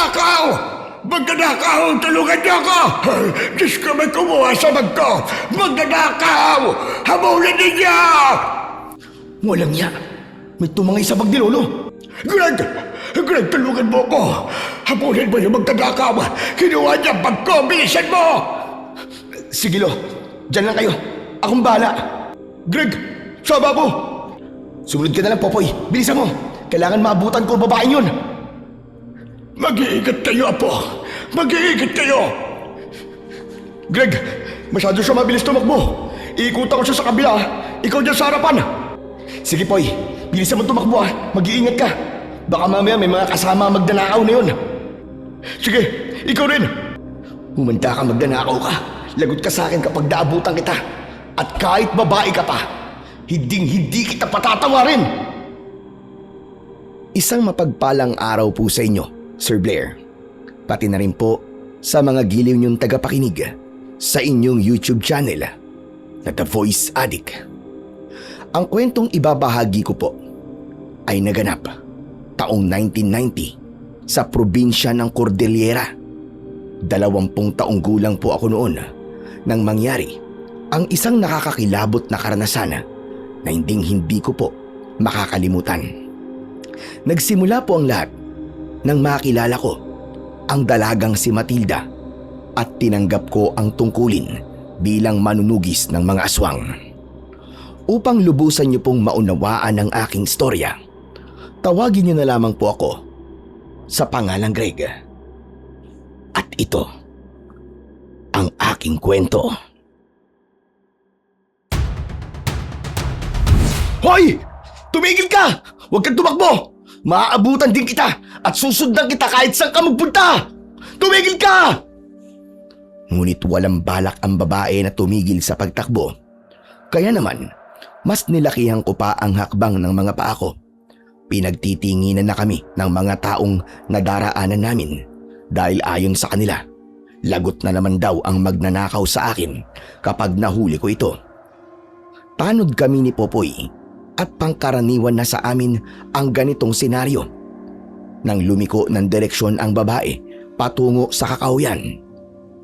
Magnanakaw! Magnanakaw! Tulungan niyo ako! Diyos ko, may kumuha sa bag ko! Magnanakaw! Habulin ninyo! Walang ya. May tumangay sa bag ni Lolo. Greg! Greg, tulungan mo ko! Habulin mo yung magnanakaw! Kinuha niya ang bag ko! Bilisan mo! Sige, Lo. Diyan lang kayo. Akong bahala. Greg, sama mo. Sumunod ka na lang, Popoy. Bilisan mo. Kailangan maabutan ko ang babaeng yun. Mag-iingat kayo, Apo! Mag-iingat kayo! Greg, masyado siya mabilis tumakbo. Iikutan ko siya sa kabila. Ikaw dyan sa harapan. Sige, Poy. Bilisan mo tumakbo, ha. Mag-iingat ka. Baka mamaya may mga kasama magdanakaw na yun. Sige, ikaw rin. Humanda ka, magdanakaw ka. Lagot ka sa akin kapag naabutan kita. At kahit babae ka pa, hinding-hindi kita patatawarin. Isang mapagpalang araw po sa inyo, Sir Blair. Pati na rin po sa mga giliw niyong tagapakinig sa inyong YouTube channel na The Voice Addict. Ang kwentong ibabahagi ko po ay naganap taong 1990 sa probinsya ng Cordillera. 20 taong gulang po ako noon nang mangyari ang isang nakakakilabot na karanasan na hindi ko po makakalimutan. Nagsimula po ang lahat nang makilala ko ang dalagang si Matilda at tinanggap ko ang tungkulin bilang manunugis ng mga aswang. Upang lubusan niyo pong maunawaan ang aking storya, tawagin niyo na lamang po ako sa pangalang Greg. At ito ang aking kwento. Hoy! Tumigil ka! Huwag kang tumakbo! Maaabutan din kita at susundan kita kahit saan ka magpunta! Tumigil ka! Ngunit walang balak ang babae na tumigil sa pagtakbo. Kaya naman, mas nilakihan ko pa ang hakbang ng mga paa ko. Pinagtitinginan na kami ng mga taong nadaraanan namin dahil ayon sa kanila, lagot na naman daw ang magnanakaw sa akin kapag nahuli ko ito. Tanod kami ni Popoy at pangkaraniwan na sa amin ang ganitong senaryo. Nang lumiko ng direksyon ang babae patungo sa kakauyan,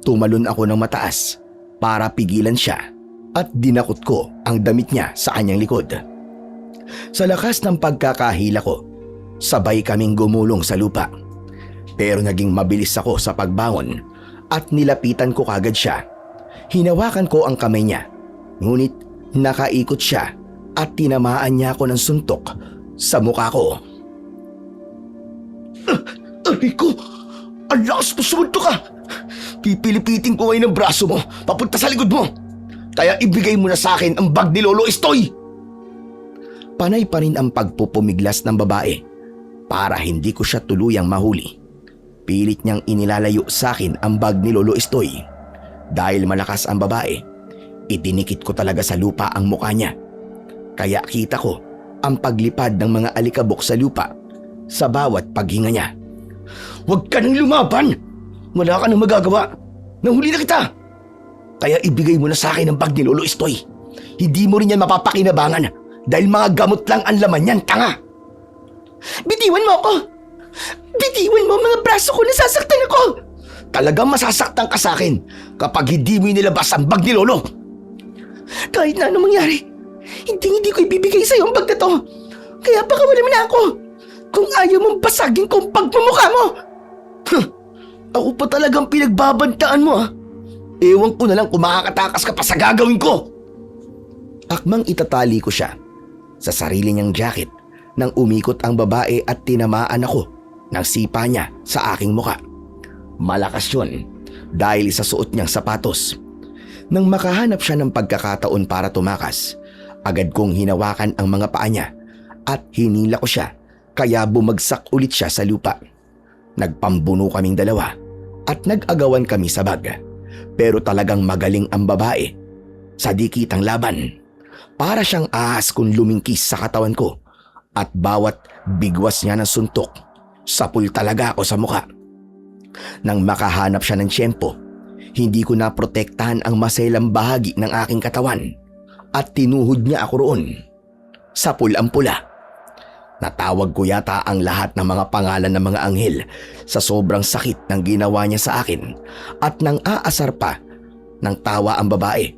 tumalon ako ng mataas para pigilan siya at dinakot ko ang damit niya sa kanyang likod. Sa lakas ng pagkakahila ko, sabay kaming gumulong sa lupa. Pero naging mabilis ako sa pagbangon at nilapitan ko kagad siya. Hinawakan ko ang kamay niya, ngunit nakaikot siya at tinamaan niya ako ng suntok sa mukha ko. Aray ko! Ang lakas mo sumuntok ka! Pipilipitin ko ngayon ang braso mo papunta sa likod mo. Kaya ibigay mo na sa akin ang bag ni Lolo Estoy! Panay pa rin ang pagpupumiglas ng babae para hindi ko siya tuluyang mahuli. Pilit niyang inilalayo sa akin ang bag ni Lolo Estoy. Dahil malakas ang babae, itinikit ko talaga sa lupa ang mukha niya. Kaya kita ko ang paglipad ng mga alikabok sa lupa sa bawat paghinga niya. Huwag ka nang lumaban! Wala ka nang magagawa. Nahuli na kita! Kaya ibigay mo na sa akin ang bag ni Lolo Estoy. Hindi mo rin yan mapapakinabangan dahil mga gamot lang ang laman yan, tanga! Bitiwan mo ako! Bitiwan mo mga braso ko, nasasaktan ako! Talagang masasaktan ka sa akin kapag hindi mo inilabas ang bag ni Lolo. Kahit na anong mangyari, hindi ko ibibigay sa'yo ang bag na to. Kaya pakawalan mo na ako kung ayaw mong basagin ko ang pagmamukha mo. Ako pa talagang pinagbabantaan mo, ha? Ewan ko na lang kung makakatakas ka pa sa gagawin ko. Akmang itatali ko siya sa sarili niyang jacket nang umikot ang babae at tinamaan ako ng sipa niya sa aking muka. Malakas yun dahil sa suot niyang sapatos. Nang makahanap siya ng pagkakataon para tumakas, agad kong hinawakan ang mga paa niya at hinila ko siya kaya bumagsak ulit siya sa lupa. Nagpambuno kaming dalawa at nag-agawan kami sa bag. Pero talagang magaling ang babae sa dikitang laban. Para siyang ahas kung lumingkis sa katawan ko at bawat bigwas niya ng suntok, sapul talaga ako sa mukha. Nang makahanap siya ng tiyempo, hindi ko naprotektahan ang maselang bahagi ng aking katawan at tinuhod niya ako roon. Sapul ang pula. Natawag ko yata ang lahat ng mga pangalan ng mga anghel sa sobrang sakit ng ginawa niya sa akin at nang aasar pa ng tawa ang babae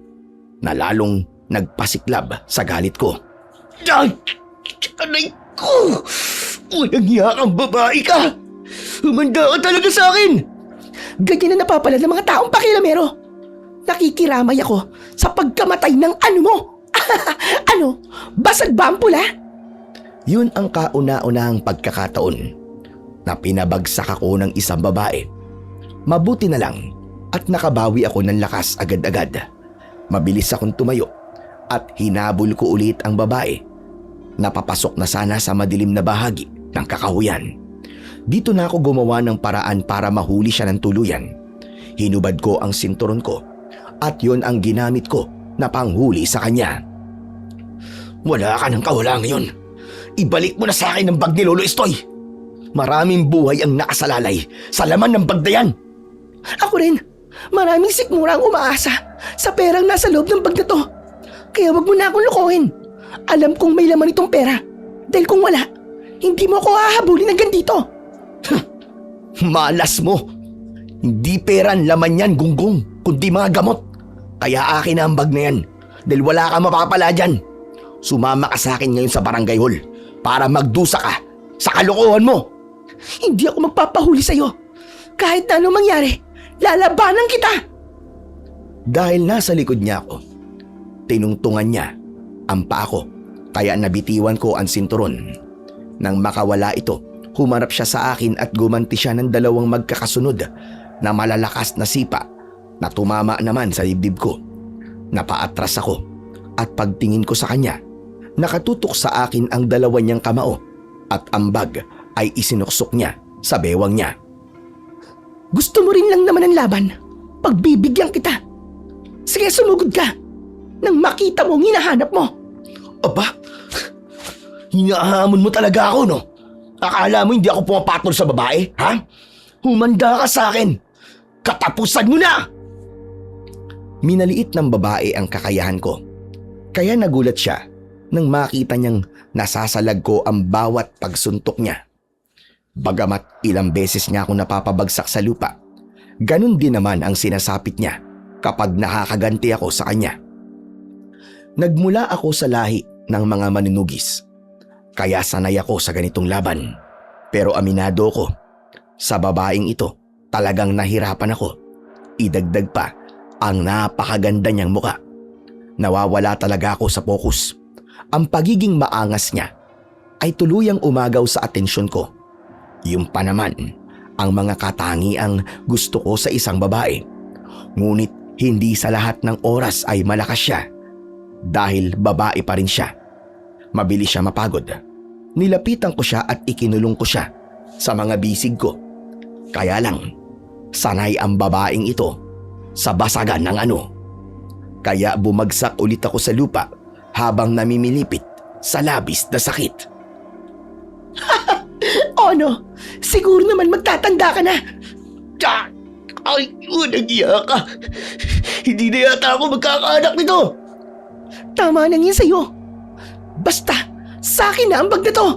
na lalong nagpasiklab sa galit ko. Ay! Aray ko! Walang hiya kang babae ka! Humanda ka talaga sa akin! Ganyan na napapala ng mga taong pakilamero. Nakikiramay ako sa pagkamatay ng ano mo. Ano? Basag ba ang pula? Yun ang kauna-unahang pagkakataon na pinabagsak ako ng isang babae. Mabuti na lang at nakabawi ako ng lakas agad-agad. Mabilis akong tumayo at hinabol ko ulit ang babae. Napapasok na sana sa madilim na bahagi ng kakahuyan. Dito na ako gumawa ng paraan para mahuli siya ng tuluyan. Hinubad ko ang sinturon ko at yun ang ginamit ko na panghuli sa kanya. Wala ka ng kawala ngayon. Ibalik mo na sa akin ang bag ni Lolo Estoy. Maraming buhay ang nakasalalay sa laman ng bag na yan. Ako rin. Maraming sikmura ang umaasa sa perang nasa loob ng bag na to. Kaya wag mo na akong lukohin. Alam kong may laman itong pera. Dahil kung wala, hindi mo ako hahabulin hanggang dito. Malas mo. Hindi pera ang laman yan, gunggong, kundi mga gamot. Kaya akin na ang bag na yan. Dahil wala ka mapapala dyan. Sumama ka sa akin ngayon sa barangay hall para magdusa ka sa kalokohan mo. Hindi ako magpapahuli sa'yo. Kahit na anong mangyari, lalabanan kita. Dahil nasa likod niya ako, tinungtungan niya ang paa ko, kaya nabitiwan ko ang sinturon. Nang makawala ito, humarap siya sa akin at gumanti siya ng dalawang magkakasunod na malalakas na sipa na tumama naman sa dibdib ko. Napaatras ako at pagtingin ko sa kanya, nakatutok sa akin ang dalawa niyang kamao at ang bag ay isinuksok niya sa bewang niya. Gusto mo rin lang naman ang laban. Pagbibigyan kita. Sige, sumugod ka nang makita mo ang hinahanap mo. Aba, hinahamon mo talaga ako, no? Akala mo hindi ako pumapatol sa babae, ha? Humanda ka sa akin. Katapusan mo na! Minaliit ng babae ang kakayahan ko. Kaya nagulat siya nang makita niyang nasasalag ko ang bawat pagsuntok niya. Bagamat ilang beses niya ako napapabagsak sa lupa, ganun din naman ang sinasapit niya kapag nakakaganti ako sa kanya. Nagmula ako sa lahi ng mga manunugis, kaya sanay ako sa ganitong laban. Pero aminado ko, sa babaeng ito talagang nahirapan ako. Idagdag pa ang napakaganda niyang muka. Nawawala talaga ako sa focus. Ang pagiging maangas niya ay tuluyang umagaw sa atensyon ko. Yung pa naman ang mga katangiang gusto ko sa isang babae. Ngunit hindi sa lahat ng oras ay malakas siya. Dahil babae pa rin siya. Mabilis siya mapagod. Nilapitan ko siya at ikinulong ko siya sa mga bisig ko. Kaya lang, sanay ang babaeng ito sa basagan ng ano. Kaya bumagsak ulit ako sa lupa habang namimilipit sa labis na sakit. Ano? Siguro naman magtatanda ka na. Ay, unag-iya ka. Hindi na yata ako magkakaanak nito. Tama nang yun sa'yo. Basta, sa akin na ang bag na to.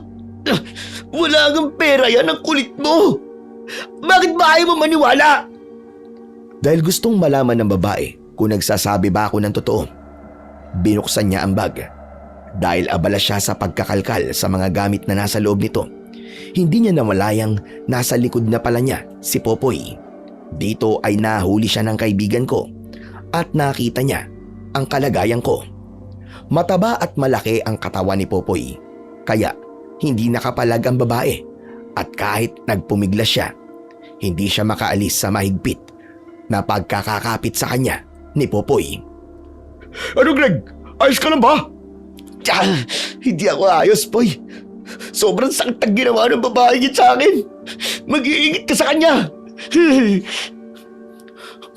Wala kang pera yan, ang kulit mo. Bakit ba ayaw mo maniwala? Dahil gustong malaman ng babae kung nagsasabi ba ako ng totoo, binuksan niya ang bag. Dahil abala siya sa pagkakalkal sa mga gamit na nasa loob nito, hindi niya namalayang nasa likod na pala niya si Popoy. Dito ay nahuli siya ng kaibigan ko at nakita niya ang kalagayan ko. Mataba at malaki ang katawan ni Popoy, kaya hindi nakapalag ang babae at kahit nagpumiglas siya, hindi siya makaalis sa mahigpit na pagkakakapit sa kanya ni Popoy. Ano, Greg? Ayos ka lang ba? Hindi ako ayos, Poy. Sobrang sakit ang ginawa ng babae yun sa akin. Mag-iingit ka sa kanya.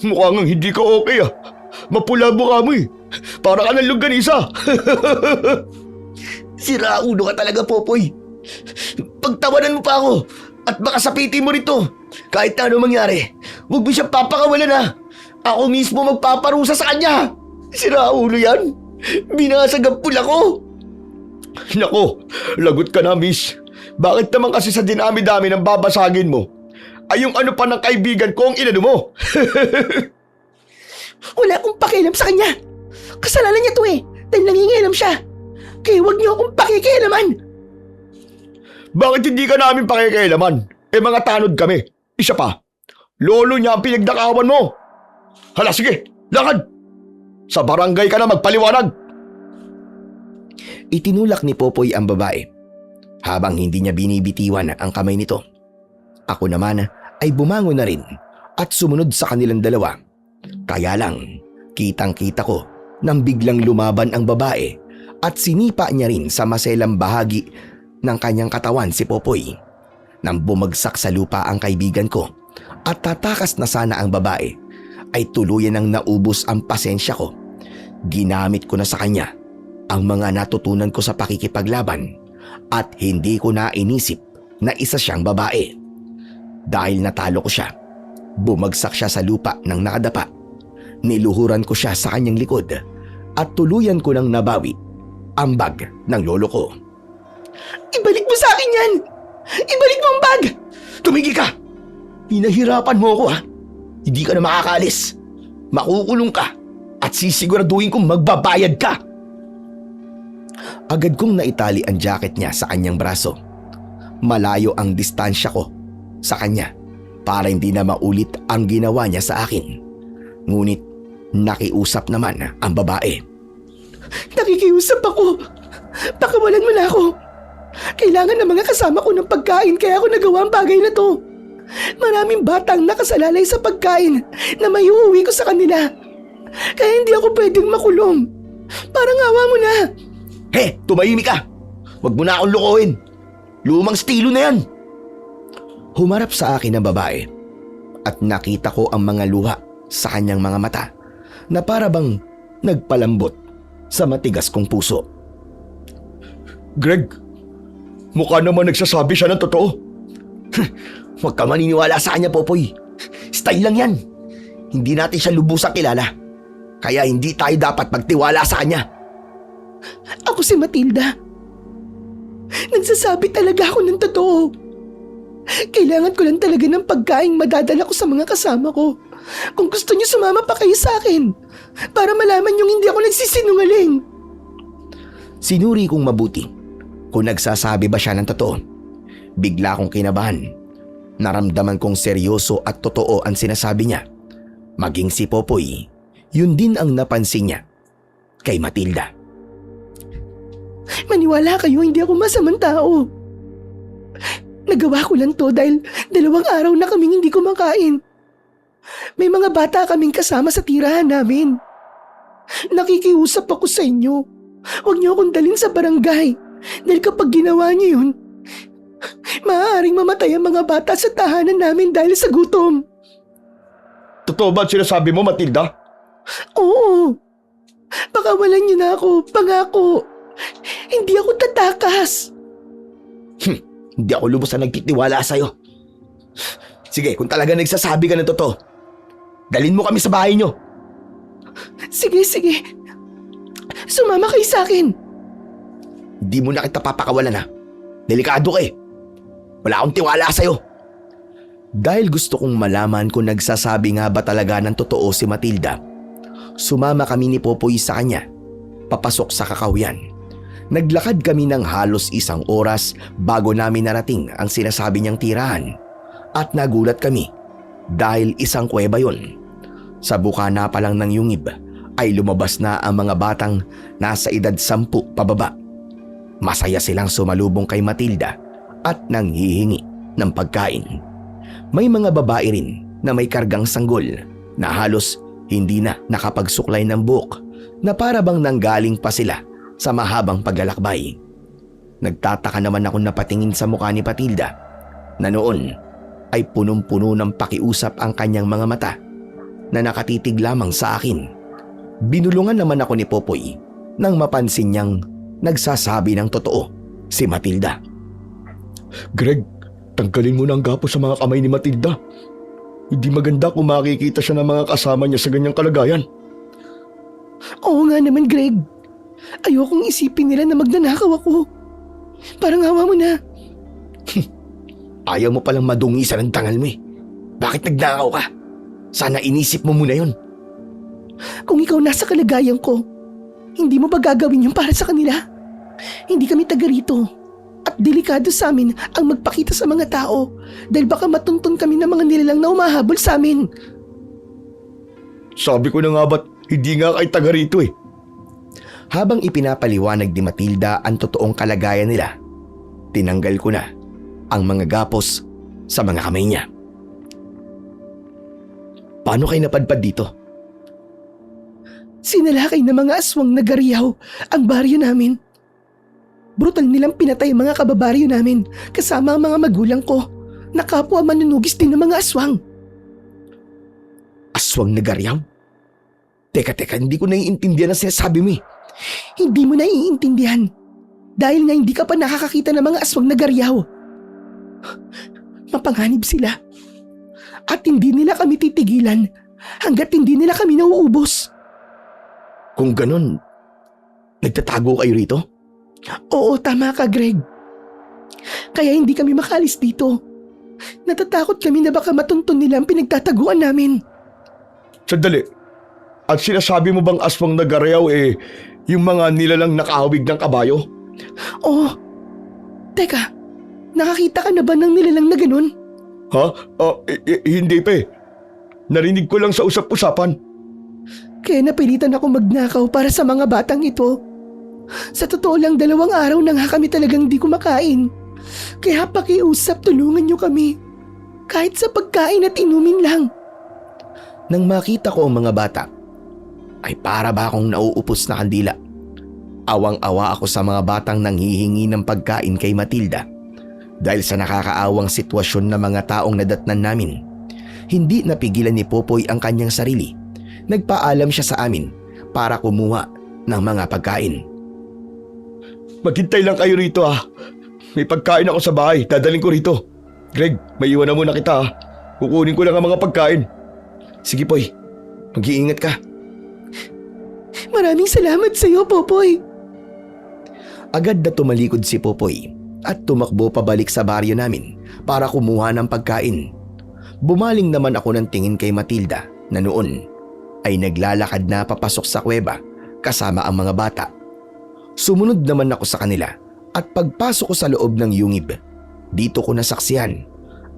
Mukhang hindi ka okay ah. Mapula mukha mo eh. Para ka ng longganisa. Siraulo ka talaga, Popoy. Pagtawanan mo pa ako at baka sapitin mo rito. Kahit na ano mangyari, huwag mo siyang papakawalan ha. Ako mismo magpaparusa sa kanya. Siraulo yan. Binasag ang pula ko. Nako, lagot ka na, miss. Bakit naman kasi sa dinami-dami ng babasagin mo, ay yung ano pa ng kaibigan ko ang inano mo? Wala akong pakialam sa kanya. Kasalanan niya to eh, dahil nangingialam siya. Kaya huwag niyo akong pakikialaman. Bakit hindi ka namin pakikialaman? Mga tanod kami. Isa pa, lolo niya ang pinagdakawan mo. Hala, sige, lakad! Sa barangay ka na magpaliwanag. Itinulak ni Popoy ang babae habang hindi niya binibitiwan ang kamay nito. Ako naman ay bumangon na rin at sumunod sa kanilang dalawa. Kaya lang, kitang-kita ko nang biglang lumaban ang babae at sinipa niya rin sa maselang bahagi ng kanyang katawan si Popoy. Nang bumagsak sa lupa ang kaibigan ko at tatakas na sana ang babae, ay tuluyan nang naubos ang pasensya ko. Ginamit ko na sa kanya ang mga natutunan ko sa pakikipaglaban at hindi ko na inisip na isa siyang babae. Dahil natalo ko siya, bumagsak siya sa lupa ng nakadapa. Niluhuran ko siya sa kanyang likod at tuluyan ko nang nabawi ang bag ng lolo ko. Ibalik mo sa akin yan! Ibalik mo ang bag! Tumigil ka! Pinahirapan mo ako ha! Hindi ka na makakaalis. Makukulong ka at sisiguraduhin kong magbabayad ka. Agad kong naitali ang jacket niya sa kanyang braso. Malayo ang distansya ko sa kanya para hindi na maulit ang ginawa niya sa akin. Ngunit nakiusap naman ang babae. Nakikiusap ako. Pakawalan mo na ako. Kailangan ng mga kasama ko ng pagkain kaya ako nagawa ang bagay na to. Maraming batang nakasalalay sa pagkain na may uuwi ko sa kanila. Kaya hindi ako pwedeng makulong. Parang awa mo na. He, tumahimik ka! Huwag mo na akong lukuhin. Lumang estilo na yan. Humarap sa akin ang babae at nakita ko ang mga luha sa kanyang mga mata na para bang nagpalambot sa matigas kong puso. Greg, mukha naman nagsasabi siya ng totoo. Huwag ka maniniwala sa kanya, Popoy. Style lang yan. Hindi natin siya lubusang kilala. Kaya hindi tayo dapat magtiwala sa kanya. Ako si Matilda. Nagsasabi talaga ako ng totoo. Kailangan ko lang talaga ng pagkain madadala ko sa mga kasama ko. Kung gusto niyo sumama pa kayo sa akin para malaman yung hindi ako nagsisinungaling. Sinuri kong mabuti kung nagsasabi ba siya ng totoo. Bigla akong kinabahan. Naramdaman kong seryoso at totoo ang sinasabi niya. Maging si Popoy, yun din ang napansin niya kay Matilda. Maniwala kayo, hindi ako masamang tao. Nagawa ko lang to dahil 2 araw na kaming hindi kumakain. May mga bata kaming kasama sa tirahan namin. Nakikiusap ako sa inyo. Huwag niyo akong dalhin sa barangay dahil kapag ginawa niyo yun, maaaring mamatay ang mga bata sa tahanan namin dahil sa gutom. Totoo ba sinasabi mo, Matilda? Oo. Pakawalan niyo na ako, pangako. Hindi ako tatakas. Hindi ako lubos na nagtitiwala sa'yo. Sige, kung talaga nagsasabi ka ng totoo, dalhin mo kami sa bahay niyo. Sige. Sumama kayo sa akin. Hindi mo na kita papakawalan ha. Delikado ka eh. Wala akong tiwala sa'yo. Dahil gusto kong malaman kung nagsasabi nga ba talaga ng totoo si Matilda, sumama kami ni Popoy sa kanya, papasok sa kakahuyan. Naglakad kami ng halos 1 oras bago namin narating ang sinasabi niyang tirahan. At nagulat kami dahil isang kuweba yun. Sa bukana pa lang ng yungib ay lumabas na ang mga batang nasa edad 10 pababa. Masaya silang sumalubong kay Matilda at nanghihingi ng pagkain. May mga babae rin na may kargang sanggol na halos hindi na nakapagsuklay ng buhok na para bang nanggaling pa sila sa mahabang paglalakbay. Nagtataka naman ako napatingin sa mukha ni Matilda na noon ay punong-puno ng pakiusap ang kanyang mga mata na nakatitig lamang sa akin. Binulungan naman ako ni Popoy nang mapansin niyang nagsasabi ng totoo si Matilda. Greg, tanggalin mo na ang gapo sa mga kamay ni Matilda. Hindi maganda kung makikita siya ng mga kasama niya sa ganyang kalagayan. Oo nga naman, Greg. Ayokong isipin nila na magnanakaw ako. Parang awa mo na. Ayaw mo palang madungisan ang tangal mo eh. Bakit nagnakaw ka? Sana inisip mo muna yun. Kung ikaw nasa kalagayan ko, hindi mo ba gagawin yun para sa kanila? Hindi kami taga rito. At delikado sa amin ang magpakita sa mga tao dahil baka matuntun kami ng mga nilalang na umahabol sa amin. Sabi ko na nga ba't hindi nga kay taga rito eh. Habang ipinapaliwanag ni Matilda ang totoong kalagayan nila, tinanggal ko na ang mga gapos sa mga kamay niya. Paano kayo napadpad dito? Sinalakay ng mga aswang nagariyaw ang baryo namin. Brutal nilang pinatay ang mga kababaryo namin kasama ang mga magulang ko na kapwa manunugis din ng mga aswang. Aswang nagaryaw? Teka, hindi ko naiintindihan ang sinasabi mo eh. Hindi mo naiintindihan dahil nga hindi ka pa nakakakita ng mga aswang nagariyaw. Mapanganib sila at hindi nila kami titigilan hanggat hindi nila kami nauubos. Kung ganun, nagtatago kayo rito? Oo, tama ka, Greg. Kaya hindi kami makalis dito. Natatakot kami na baka matuntun nila ang pinagtataguan namin. Sandali. At sinasabi mo bang aswang nagarayaw yung mga nilalang nakahawig ng kabayo? Oo. Teka, nakakita ka na ba ng nilalang na ganun? Ha? Hindi pa eh. Narinig ko lang sa usap-usapan. Kaya napilitan ako magnakaw para sa mga batang ito. Sa totoo lang 2 araw na nga kami talagang di kumakain. Kaya pakiusap, tulungan niyo kami. Kahit sa pagkain at inumin lang. Nang makita ko ang mga bata, ay para ba akong nauupos na kandila. Awang-awa ako sa mga batang nanghihingi ng pagkain kay Matilda dahil sa nakakaawang sitwasyon ng mga taong nadatnan namin. Hindi napigilan ni Popoy ang kanyang sarili. Nagpaalam siya sa amin para kumuha ng mga pagkain. Maghintay lang kayo rito ah. May pagkain ako sa bahay. Dadaling ko rito. Greg, may iwan na muna kita ah. Kukunin ko lang ang mga pagkain. Sige Poy, mag-iingat ka. Maraming salamat sa iyo, Popoy. Agad na tumalikod si Popoy at tumakbo pabalik sa baryo namin para kumuha ng pagkain. Bumaling naman ako ng tingin kay Matilda na noon ay naglalakad na papasok sa kuweba kasama ang mga bata. Sumunod naman ako sa kanila at pagpasok ko sa loob ng yungib, dito ko nasaksihan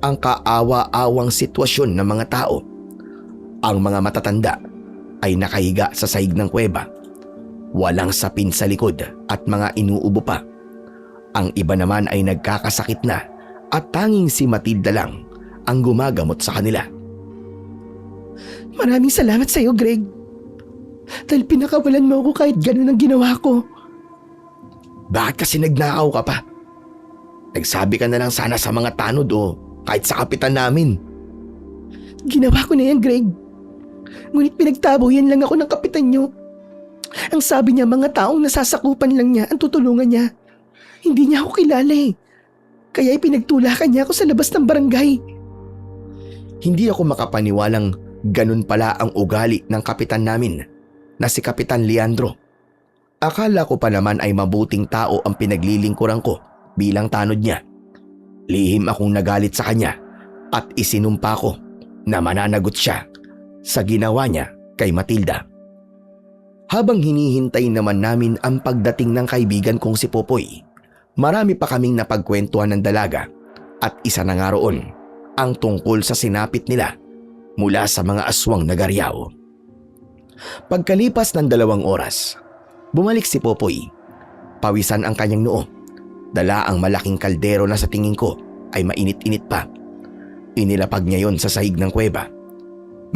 ang kaawa-awang sitwasyon ng mga tao. Ang mga matatanda ay nakahiga sa sahig ng kuweba. Walang sapin sa likod at mga inuubo pa. Ang iba naman ay nagkakasakit na at tanging si Matilda lang ang gumagamot sa kanila. Maraming salamat sa iyo, Greg. Dahil pinakawalan mo ako kahit ganun ang ginawa ko. Bakit kasi nagnakaw ka pa? Nagsabi ka na lang sana sa mga tanod o kahit sa kapitan namin. Ginawa ko na yan, Greg. Ngunit pinagtaboyan lang ako ng kapitan nyo. Ang sabi niya, mga taong nasasakupan lang niya ang tutulungan niya. Hindi niya ako kilala eh. Kaya ipinagtulakan niya ako sa labas ng barangay. Hindi ako makapaniwalang ganun pala ang ugali ng kapitan namin na si Kapitan Leandro. Akala ko pa naman ay mabuting tao ang pinaglilingkuran ko bilang tanod niya. Lihim akong nagalit sa kanya at isinumpa ko na mananagot siya sa ginawa niya kay Matilda. Habang hinihintay naman namin ang pagdating ng kaibigan kong si Popoy, marami pa kaming napagkwentuhan ng dalaga at isa na nga roon ang tungkol sa sinapit nila mula sa mga aswang nagaryaw. Pagkalipas ng 2 oras, bumalik si Popoy. Pawisan ang kanyang noo. Dala ang malaking kaldero na sa tingin ko ay mainit-init pa. Inilapag niya yon sa sahig ng kuweba.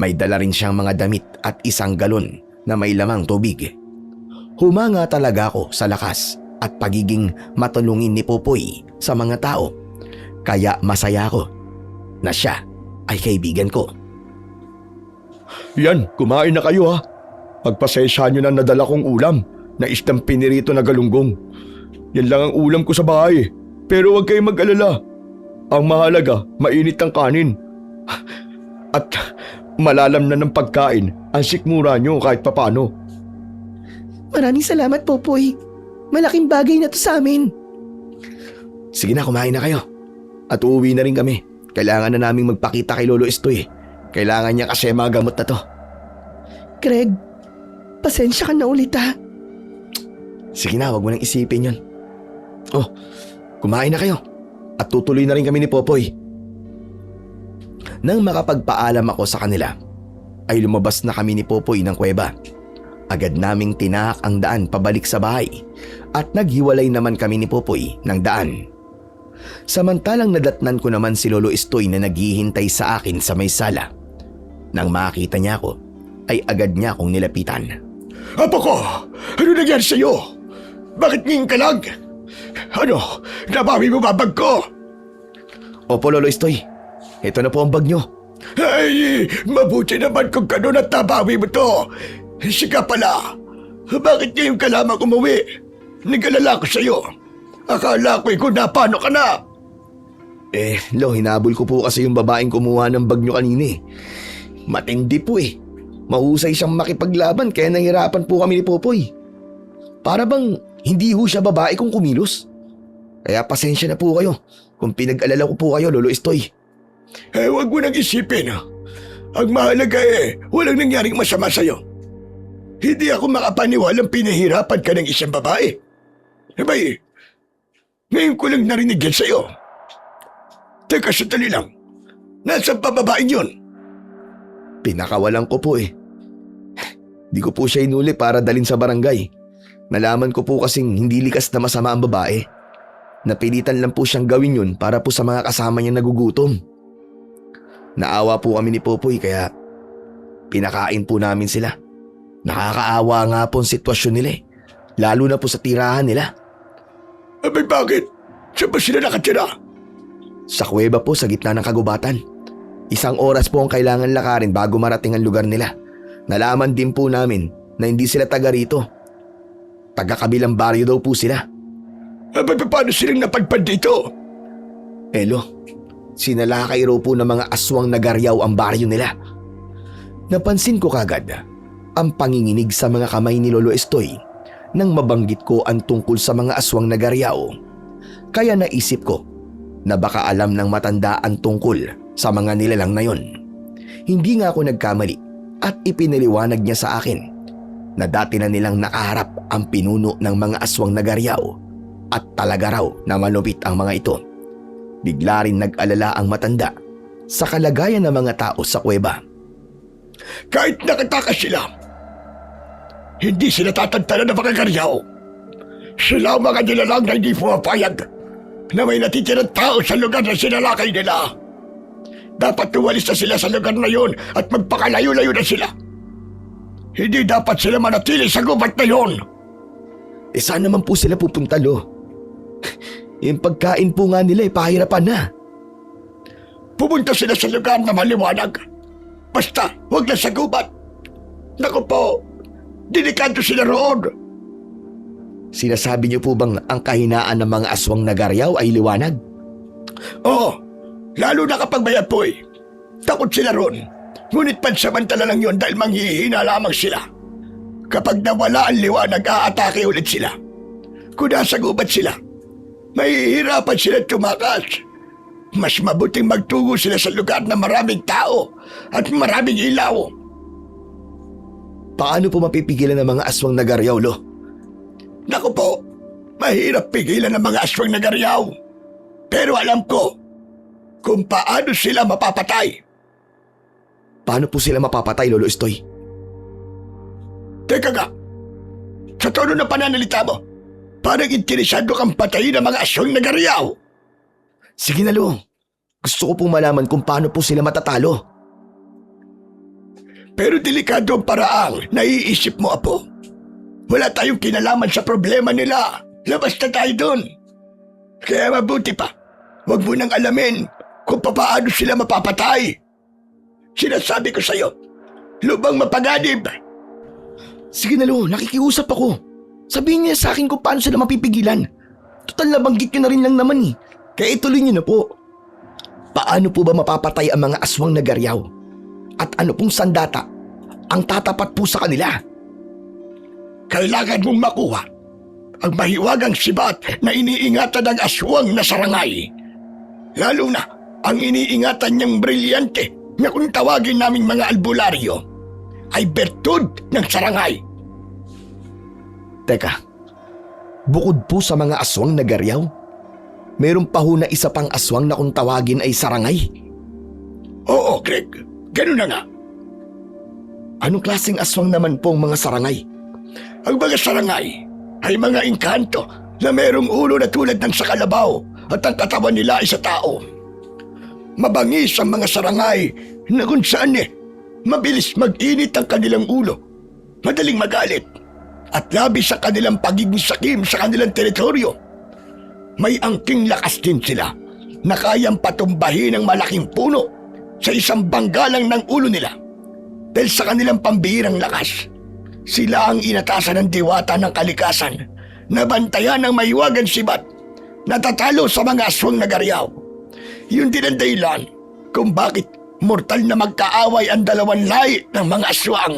May dala rin siyang mga damit at isang galon na may lamang tubig. Humanga talaga ako sa lakas at pagiging matulungin ni Popoy sa mga tao. Kaya masaya ako na siya ay kaibigan ko. Yan, kumain na kayo ha. Pagpasensya nyo na nadala kong ulam na isdang pinirito na galunggong. Yan lang ang ulam ko sa bahay. Pero huwag kayong mag-alala. Ang mahalaga, mainit ang kanin. At malalam na ng pagkain ang sikmura nyo kahit papano. Maraming salamat, Popoy. Malaking bagay na to sa amin. Sige na, kumain na kayo. At uuwi na rin kami. Kailangan na naming magpakita kay Lolo Estoy. Kailangan niya kasi mga gamot na to. Craig, pasensya ka na ulit ha. Sige na, wag mo nang isipin yun. Oh, kumain na kayo. At tutuloy na rin kami ni Popoy. Nang makapagpaalam ako sa kanila, ay lumabas na kami ni Popoy ng kuweba. Agad naming tinahak ang daan pabalik sa bahay at naghiwalay naman kami ni Popoy ng daan. Samantalang nadatnan ko naman si Lolo Estoy na naghihintay sa akin sa may sala. Nang makita niya ako, ay agad niya akong nilapitan. Apo ko, ano nangyari sa'yo? Bakit nging ka lang? Ano, nabawi mo ba bag ko? Opo, Lolo Estoy. Ito na po ang bag niyo. Ay, mabuti naman kung ganun at nabawi mo to. Sige pala, bakit ngayon ka lamang umuwi? Nag-alala ko sa'yo. Akala ko'y kung napano ka na. Lo, hinabol ko po kasi yung babaeng kumuha ng bag niyo kanina eh. Matindi po eh. Mahusay siyang makipaglaban kaya nahirapan po kami ni Popoy. Para bang hindi ho siya babae kung kumilos. Kaya pasensya na po kayo kung pinag-alala ko po kayo, Lolo Estoy. Huwag mo nang isipin. Ang mahalaga walang nangyaring masama sa'yo. Hindi ako makapaniwalang pinahirapan ka ng isang babae. Abay, ngayon ko lang narinig yan sa'yo. Teka, sandali lang. Nasaan pa babaeng yun? Pinakawalan ko po eh. Di ko po siya inuli para dalhin sa barangay. Nalaman ko po kasing hindi likas na masama ang babae. Napilitan lang po siyang gawin yun para po sa mga kasama niya nagugutom. Naawa po kami ni Popoy kaya pinakain po namin sila. Nakakaawa nga po ang sitwasyon nila eh. Lalo na po sa tirahan nila. Abay, bakit? Saan ba sila nakatira? Sa kuweba po sa gitna ng kagubatan. 1 oras po ang kailangan lakarin bago marating ang lugar nila. Nalaman din po namin na hindi sila taga rito. Taga-kabilang baryo daw po sila. Abay, paano silang napadpad dito? Elo, sinalakay raw po ng mga aswang nagaryaw ang baryo nila. Napansin ko kagad ang panginginig sa mga kamay ni Lolo Estoy nang mabanggit ko ang tungkol sa mga aswang nagaryaw. Kaya naisip ko na baka alam ng matanda ang tungkol sa mga nilalang na yon. Hindi nga ako nagkamali at ipinaliwanag niya sa akin na dati na nilang nakaharap ang pinuno ng mga aswang nagaryaw at talaga raw na malupit ang mga ito. Bigla rin nag-alala ang matanda sa kalagayan ng mga tao sa kuweba. Kahit nakatakas sila, hindi sila tatantanan ng mga garyaw. Sila ang mga nilalang na hindi pumapayag na may natitirang tao sa lugar na sinalakay nila. Dapat tuwalis na sila sa lugar na yun at magpakalayo-layo na sila. Hindi dapat sila manatili sa gubat na yun. Saan naman po sila pupunta, Lo? Yung pagkain po nga nila pahirapan na. Pumunta sila sa lugar na maliwanag. Basta, huwag na sa gubat. Naku po, delikado sila roon. Sinasabi niyo po bang ang kahinaan ng mga aswang nagaryaw ay liwanag? Oo, lalo na kapag may apoy. Takot sila roon. Ngunit pansamantala lang yun dahil manghihina lamang sila. Kapag nawala ang liwanag, aatake ulit sila. Kung nasa gubat sila, mahihirapan sila tumakas. Mas mabuting magtungo sila sa lugar na maraming tao at maraming ilaw. Paano po mapipigilan ng mga aswang nagaryaw, Lo? Naku po, mahirap pigilan ng mga aswang nagaryaw. Pero alam ko kung paano sila mapapatay. Paano po sila mapapatay, Lolo Estoy? Teka nga, sa tono ng pananalita mo, parang interesado kang patayin ng mga aswang nagaryaw. Sige na, Lo. Gusto ko pong malaman kung paano po sila matatalo. Pero delikado ang paraang naiisip mo, Apo. Wala tayong kinalaman sa problema nila. Labas na tayo doon. Kaya mabuti pa, huwag mo nang alamin kung paano sila mapapatay. Sinasabi ko sa'yo, lubang mapaganib. Sige na, Lo, nakikiusap ako. Sabihin niya sa akin kung paano sila mapipigilan. Total nabanggit niyo na rin lang naman eh. Kaya ituloy niyo na po. Paano po ba mapapatay ang mga aswang nagaryaw? At ano pong sandata ang tatapat po sa kanila? kailangan mong makuha ang mahiwagang sibat na iniingatan ng aswang na sarangay. Lalo na ang iniingatan niyang brilyante na kung tawagin naming mga albularyo ay bertud ng sarangay. Teka, bukod po sa mga aswang na garyaw, meron pa ho na isa pang aswang na kung tawagin ay sarangay. Oo, Greg. Ganun na nga. Anong klaseng aswang naman po ang mga sarangay? Ang mga sarangay ay mga engkanto na merong ulo na tulad ng sa kalabaw at ang katawan nila ay sa tao. Mabangis ang mga sarangay na kung saan mabilis mag-init ang kanilang ulo, madaling magalit, at labis sa kanilang pagiging sakim sa kanilang teritoryo. May angking lakas din sila na kayang patumbahin ang malaking puno sa isang banggalang ng ulo nila. Dahil sa kanilang pambihirang lakas, sila ang inatasan ng diwata ng kalikasan na bantayan ng mahiwagang sibat na tatalo sa mga aswang na garyaw. Yun din ang dahilan kung bakit mortal na magkaaway ang dalawang lahi ng mga aswang.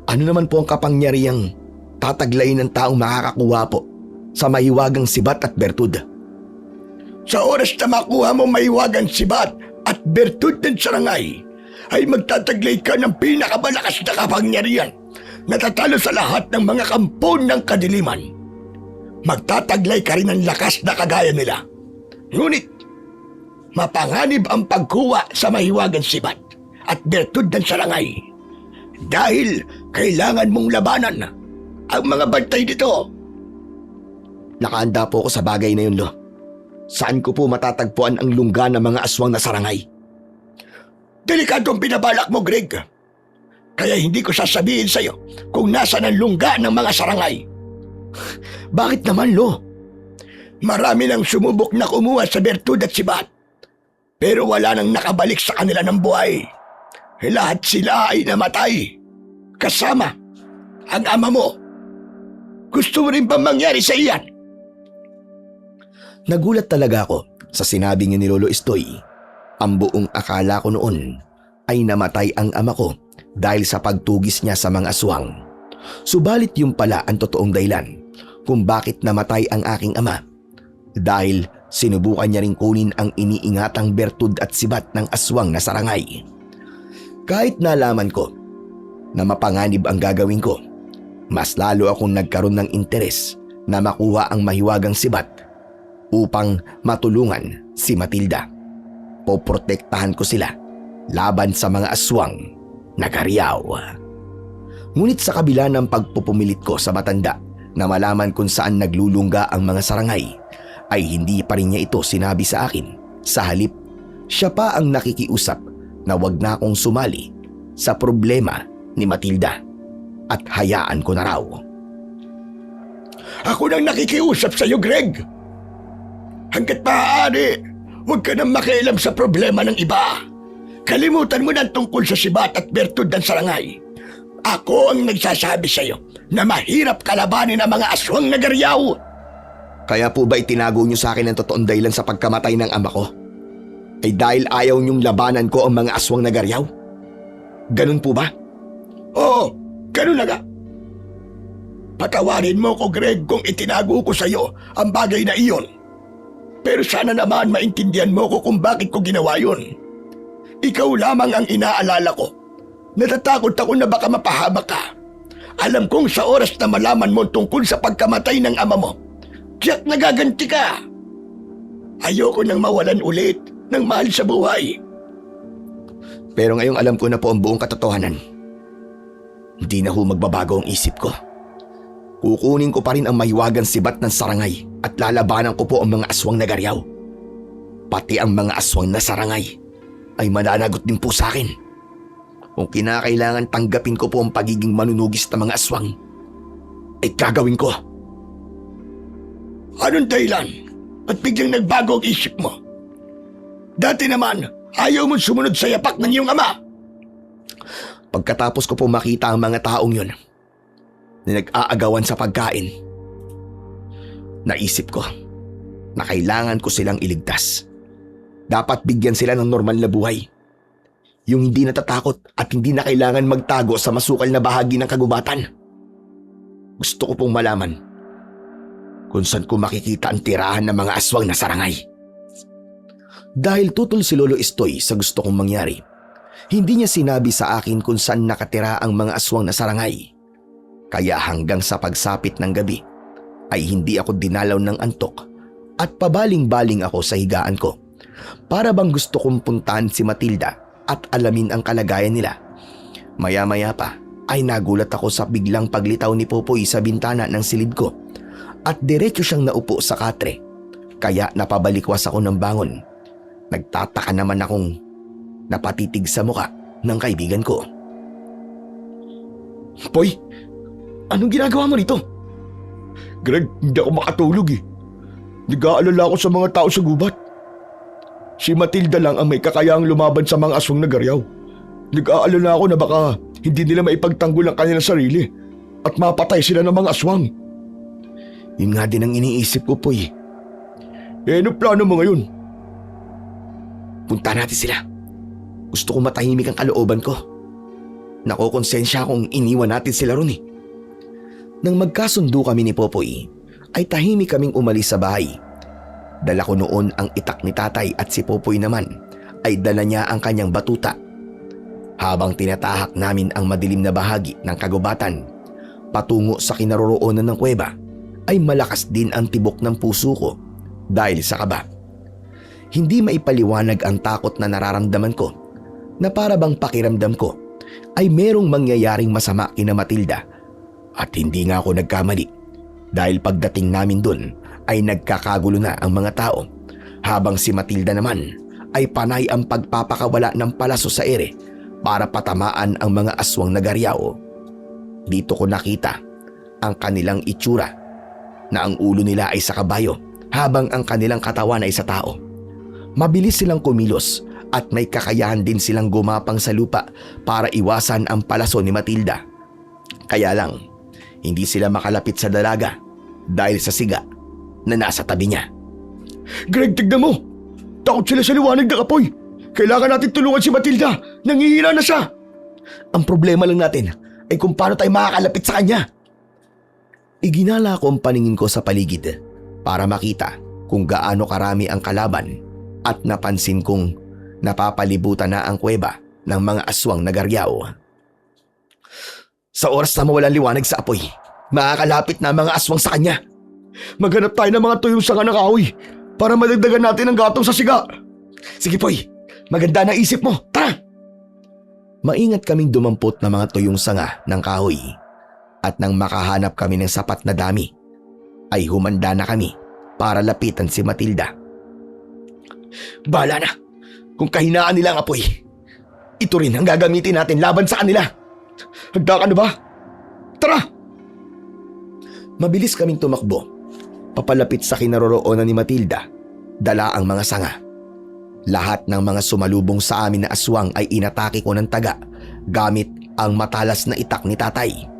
Ano naman po ang kapangyarihang tataglayin ng taong makakakuha po sa mahiwagang sibat at bertud? Sa oras na makuha mo mahiwagang sibat at bertud ng sarangay, ay magtataglay ka ng pinakamalakas na kapangyarihan na tatalo sa lahat ng mga kampon ng kadiliman. Magtataglay ka rin ng lakas na kagaya nila. Ngunit, mapanganib ang pagkuha sa mahiwagang sibat at bertud ng sarangay. Dahil kailangan mong labanan ang mga bantay dito. Nakaanda po ako sa bagay na yun, Lo. Saan ko po matatagpuan ang lungga ng mga aswang na sarangay? Delikadong binabalak mo, Greg. Kaya hindi ko sasabihin sa'yo kung nasaan ang lungga ng mga sarangay. Bakit naman, Lo? Marami nang sumubok na kumuha sa bertud at sibat, pero wala nang nakabalik sa kanila ng buhay. Lahat sila ay namatay, kasama ang ama mo. Gusto mo rin ba mangyari sa iyan? Nagulat talaga ako sa sinabi ni Lolo Estoy. Ang buong akala ko noon ay namatay ang ama ko dahil sa pagtugis niya sa mga aswang. Subalit yung pala ang totoong dahilan kung bakit namatay ang aking ama. Dahil sinubukan niya ring kunin ang iniingatang bertud at sibat ng aswang na sarangay. Kahit nalaman ko na mapanganib ang gagawin ko, mas lalo akong nagkaroon ng interes na makuha ang mahiwagang sibat upang matulungan si Matilda. Poprotektahan ko sila laban sa mga aswang na garyaw. Ngunit sa kabila ng pagpupumilit ko sa matanda na malaman kung saan naglulungga ang mga sarangay, ay hindi pa rin niya ito sinabi sa akin. Sa halip, siya pa ang nakikiusap na wag na akong sumali sa problema ni Matilda at hayaan ko na raw. Ako nang nakikiusap sa iyo, Greg. Hanggat maaari, huwag ka nang makialam sa problema ng iba. Kalimutan mo na tungkol sa sibat at bertud ng sarangay. Ako ang nagsasabi sa iyo na mahirap kalabanin ang mga aswang na garyaw. Kaya po ba itinago niyo sa akin ang totoong dahilan sa pagkamatay ng ama ko? Ay dahil ayaw niyong labanan ko ang mga aswang na garyaw? Ganun po ba? Oo, ganun na nga. Patawarin mo ko, Greg, kung itinago ko sa iyo ang bagay na iyon. Pero sana naman maintindihan mo ko kung bakit ko ginawa yun. Ikaw lamang ang inaalala ko. Natatakot ako na baka mapahamak ka. Alam kong sa oras na malaman mo tungkol sa pagkamatay ng ama mo, tiyak nagaganti ka. Ayoko nang mawalan ulit ng mahal sa buhay. Pero ngayong alam ko na po ang buong katotohanan, hindi na ho magbabago ang isip ko. Kukunin ko pa rin ang mahiwagang sibat ng sarangay at lalabanan ko po ang mga aswang na garyaw. Pati ang mga aswang na sarangay ay mananagot din po sa akin. Kung kinakailangan tanggapin ko po ang pagiging manunugis ng mga aswang, ay gagawin ko. Anong dahilan? At biglang nagbago ang isip mo? Dati naman, ayaw mong sumunod sa yapak ng iyong ama. Pagkatapos ko po makita ang mga taong yun na nag-aagawan sa pagkain, naisip ko na kailangan ko silang iligtas. Dapat bigyan sila ng normal na buhay. Yung hindi natatakot at hindi na kailangan magtago sa masukal na bahagi ng kagubatan. Gusto ko pong malaman kung saan ko makikita ang tirahan ng mga aswang na sarangay. Dahil tutol si Lolo Estoy sa gusto kong mangyari, hindi niya sinabi sa akin kung saan nakatira ang mga aswang na sarangay. Kaya hanggang sa pagsapit ng gabi ay hindi ako dinalaw ng antok at pabaling-baling ako sa higaan ko. Para bang gusto kong puntahan si Matilda at alamin ang kalagayan nila. Maya-maya pa ay nagulat ako sa biglang paglitaw ni Popoy sa bintana ng silid ko at diretso siyang naupo sa katre. Kaya napabalikwas ako ng bangon. Nagtataka naman akong napatitig sa muka ng kaibigan ko. Poy, anong ginagawa mo rito? Greg, hindi ako makatulog eh. Nag-aalala ako sa mga tao sa gubat. Si Matilda lang ang may kakayahang lumaban sa mga aswang na garyaw. Nag-aalala ako na baka hindi nila maipagtanggol ang kanilang sarili at mapatay sila ng mga aswang. Yun nga din ang iniisip ko, Poy. Ano plano mo ngayon? Punta natin sila. Gusto ko matahimik ang kalooban ko. Nakokonsensya akong iniwan natin sila ron eh. Nang magkasundo kami ni Popoy, ay tahimik kaming umalis sa bahay. Dala ko noon ang itak ni tatay at si Popoy naman ay dala niya ang kanyang batuta. Habang tinatahak namin ang madilim na bahagi ng kagubatan patungo sa kinaroroonan ng kuweba, ay malakas din ang tibok ng puso ko dahil sa kaba. Hindi maipaliwanag ang takot na nararamdaman ko na para bang pakiramdam ko ay merong mangyayaring masama kina Matilda. At hindi nga ako nagkamali dahil pagdating namin dun ay nagkakagulo na ang mga tao habang si Matilda naman ay panay ang pagpapakawala ng palaso sa ere para patamaan ang mga aswang na garyaw. Dito ko nakita ang kanilang itsura na ang ulo nila ay sa kabayo habang ang kanilang katawan ay sa tao. Mabilis silang kumilos at may kakayahan din silang gumapang sa lupa para iwasan ang palaso ni Matilda. Kaya lang, hindi sila makalapit sa dalaga dahil sa siga na nasa tabi niya. Greg, tignan mo! Takot sila sa liwanag ng apoy! Kailangan natin tulungan si Matilda! Nangihina na siya! Ang problema lang natin ay kung paano tayo makakalapit sa kanya. Iginala ko ang paningin ko sa paligid para makita kung gaano karami ang kalaban at napansin kong napapalibutan na ang kuweba ng mga aswang na garyaw. Sa oras na mawalang liwanag sa apoy, makakalapit na ang mga aswang sa kanya. Maghanap tayo ng mga tuyong sanga ng kahoy para madagdagan natin ang gatong sa siga. Sige, Poy. Maganda na isip mo. Tara! Maingat kaming dumampot ng mga tuyong sanga ng kahoy at nang makahanap kami ng sapat na dami, ay humanda na kami para lapitan si Matilda. Bahala na. Kung kahinaan nila ang apoy, ito rin ang gagamitin natin laban sa kanila. Handa ka na ba? Tara! Mabilis kaming tumakbo, papalapit sa kinaroroonan ni Matilda, dala ang mga sanga. Lahat ng mga sumalubong sa amin na aswang ay inatake ko ng taga gamit ang matalas na itak ni tatay.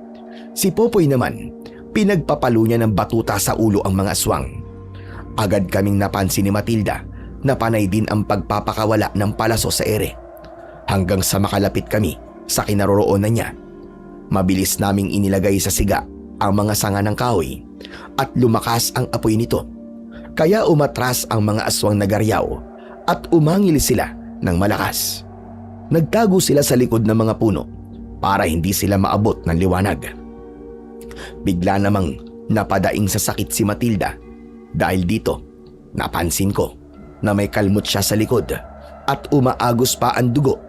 Si Popoy naman, pinagpapalo niya ng batuta sa ulo ang mga aswang. Agad kaming napansin ni Matilda na panay din ang pagpapakawala ng palaso sa ere. Hanggang sa makalapit kami sa kinaroroonan niya, mabilis naming inilagay sa siga ang mga sanga ng kahoy at lumakas ang apoy nito. Kaya umatras ang mga aswang na garyaw at umangil sila ng malakas. Nagtago sila sa likod ng mga puno para hindi sila maabot ng liwanag. Bigla namang napadaing sa sakit si Matilda dahil dito napansin ko na may kalmot siya sa likod at umaagos pa ang dugo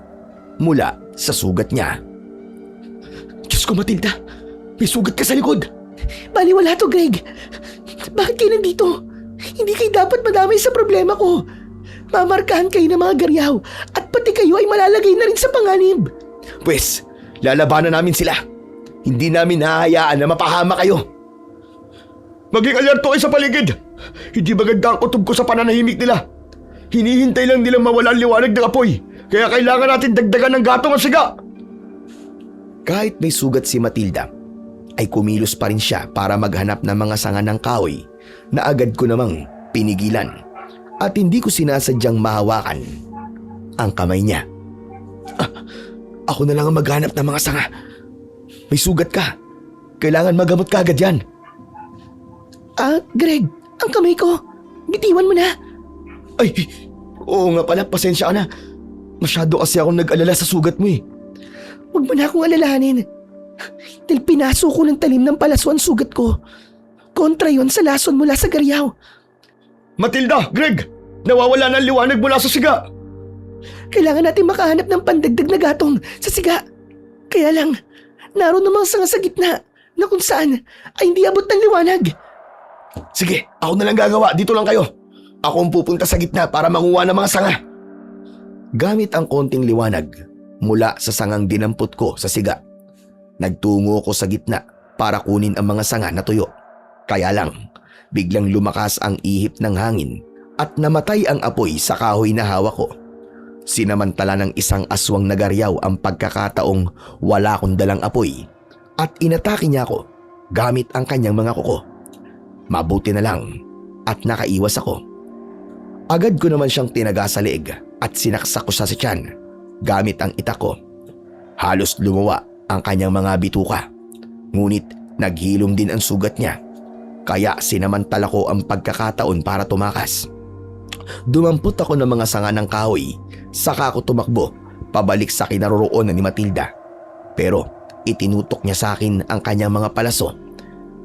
mula sa sugat niya. Diyos ko, Matilda! May sugat ka sa likod! Baliwala to, Greg. Bakit kayo nandito? Hindi kayo dapat madamay sa problema ko. Mamarkahan kayo ng mga garyaw at pati kayo ay malalagay na rin sa panganib. Pwes, lalabanan namin sila. Hindi namin hahayaan na mapahama kayo. Maging alerto kayo sa paligid! Hindi maganda ang kutob ko sa pananahimik nila. Hinihintay lang nilang mawala ang liwanag ng apoy. Kaya kailangan natin dagdagan ng gatong at siga. Kahit may sugat si Matilda, ay kumilos pa rin siya para maghanap ng mga sanga ng kahoy na agad ko namang pinigilan at hindi ko sinasadyang mahawakan ang kamay niya. Ako na lang ang maghanap ng mga sanga. May sugat ka. Kailangan magamot ka agad yan. Greg, ang kamay ko. Bitiwan mo na. Ay, oo nga pala, pasensya ka na. Masyado kasi akong nag-alala sa sugat mo eh. Huwag mo na akong alalahanin. Dahil pinaso ko ng talim ng palaso ang sugat ko. Kontra yon sa lason mula sa garyaw. Matilda, Greg! Nawawala ng liwanag mula sa siga! Kailangan natin makahanap ng pandagdag na gatong sa siga. Kaya lang, naroon namang sanga sa gitna na kung saan ay hindi abot ng liwanag. Sige, ako na lang gagawa. Dito lang kayo. Ako ang pupunta sa gitna para manguha ng mga sanga. Gamit ang konting liwanag mula sa sangang dinampot ko sa siga, nagtungo ko sa gitna para kunin ang mga sanga na tuyo. Kaya lang, biglang lumakas ang ihip ng hangin at namatay ang apoy sa kahoy na hawak ko. Sinamantala ng isang aswang na garyaw ang pagkakataong wala akong dalang apoy at inatake niya ako gamit ang kanyang mga kuko. Mabuti na lang at nakaiwas ako. Agad ko naman siyang tinaga sa leeg at sinaksak ko sa tiyan gamit ang itak ko. Halos lumuwa ang kanyang mga bituka, ngunit naghilom din ang sugat niya. Kaya sinamantala ko ang pagkakataon para tumakas. Dumampot ako ng mga sanga ng kahoy, saka ako tumakbo pabalik sa kinaroroonan ni Matilda. Pero itinutok niya sa akin ang kanyang mga palaso,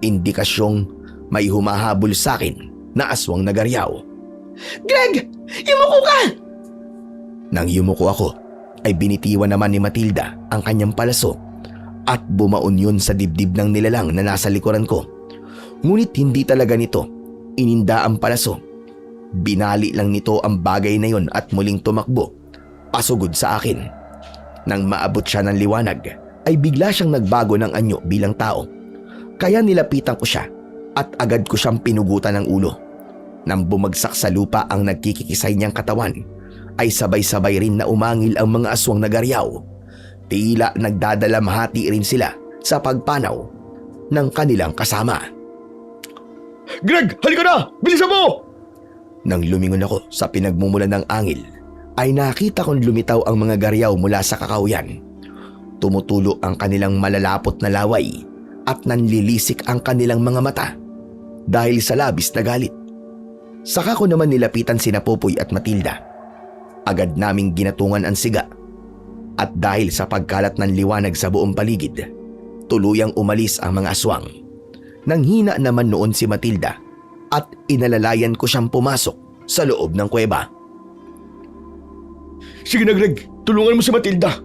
indikasyong may humahabol sa akin na aswang na garyaw. Greg! Yumuko ka! Nang yumuko ako, ay binitiwan naman ni Matilda ang kanyang palaso at bumaon yun sa dibdib ng nilalang na nasa likuran ko. Ngunit hindi talaga nito ininda ang palaso. Binali lang nito ang bagay na yon at muling tumakbo pasugod sa akin. Nang maabot siya ng liwanag, ay bigla siyang nagbago ng anyo bilang tao. Kaya nilapitan ko siya at agad ko siyang pinugutan ng ulo. Nang bumagsak sa lupa ang nagkikikisay niyang katawan, ay sabay-sabay rin na umangil ang mga aswang na garyaw. Tila nagdadalamhati rin sila sa pagpanaw ng kanilang kasama. Greg, halika na! Bilisan mo! Nang lumingon ako sa pinagmumulan ng angil, ay nakita kong lumitaw ang mga garyaw mula sa kakauyan. Tumutulo ang kanilang malalapot na laway at nanlilisik ang kanilang mga mata dahil sa labis na galit. Saka ko naman nilapitan sina Popoy at Matilda. Agad naming ginatungan ang siga at dahil sa pagkalat ng liwanag sa buong paligid, tuluyang umalis ang mga aswang. Nanghina naman noon si Matilda at inalalayan ko siyang pumasok sa loob ng kuweba. Sige na, Greg. Tulungan mo si Matilda.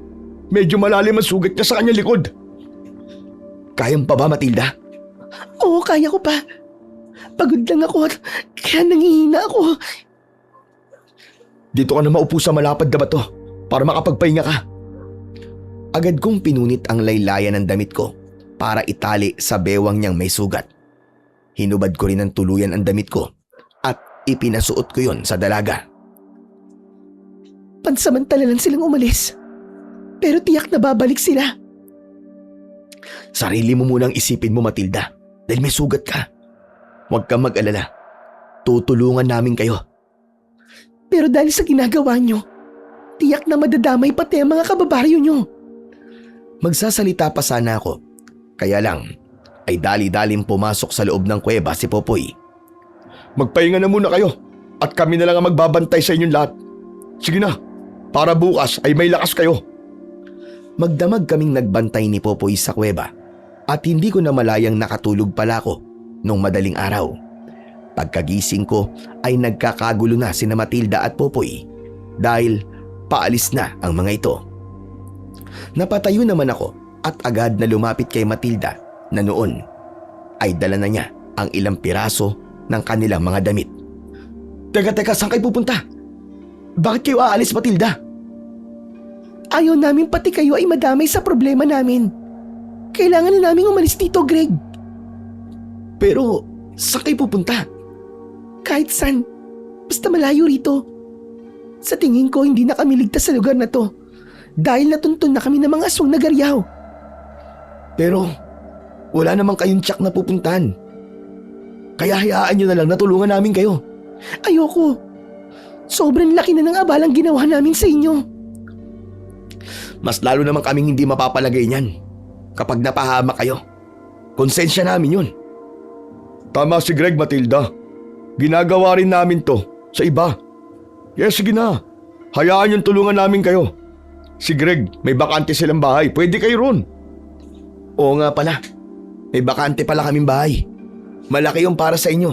Medyo malalim ang sugat niya sa kanyang likod. Kayang pa ba, Matilda? Oo, kaya ko pa. Pagod lang ako at kaya nangihina ako. Dito ka na maupo sa malapad na bato para makapagpahinga ka. Agad kong pinunit ang laylayan ng damit ko para itali sa bewang niyang may sugat. Hinubad ko rin ng tuluyan ang damit ko at ipinasuot ko yon sa dalaga. Pansamantala lang silang umalis. Pero tiyak na babalik sila. Sarili mo munang isipin mo, Matilda, dahil may sugat ka. Huwag kang mag-alala. Tutulungan namin kayo. Pero dahil sa ginagawa nyo, tiyak na madadamay pati ang mga kababaryo nyo. Magsasalita pa sana ako. Kaya lang, ay dali-daling pumasok sa loob ng kuweba si Popoy. Magpahinga na muna kayo at kami na lang ang magbabantay sa inyong lahat. Sige na, para bukas ay may lakas kayo. Magdamag kaming nagbantay ni Popoy sa kuweba at hindi ko na malayang nakatulog pala ako nung madaling araw. Pagkagising ko ay nagkakagulo na sina Matilda at Popoy dahil paalis na ang mga ito. Napatayo naman ako at agad na lumapit kay Matilda na noon ay dala na niya ang ilang piraso ng kanilang mga damit. Teka, saan kayo pupunta? Bakit kayo aalis, Matilda? Ayaw namin pati kayo ay madamay sa problema namin. Kailangan na namin umalis dito, Greg. Pero saan kayo pupunta? Kahit saan, basta malayo rito. Sa tingin ko hindi na kami ligtas sa lugar na to dahil natuntun na kami ng mga aswang na garyaw. Pero wala namang kayong tiyak na pupuntahan. Kaya hayaan nyo na lang na tulungan namin kayo. Ayoko. Sobrang laki na ng abalang ginawa namin sa inyo. Mas lalo naman kaming hindi mapapalagay niyan kapag napahamak kayo. Konsensya namin yun. Tama si Greg, Matilda. Ginagawa rin namin to sa iba. Kaya sige na, hayaan yung tulungan namin kayo. Si Greg, may bakante silang bahay. Pwede kayo ron. Oo nga pala, may bakante pala kaming bahay. Malaki yung para sa inyo.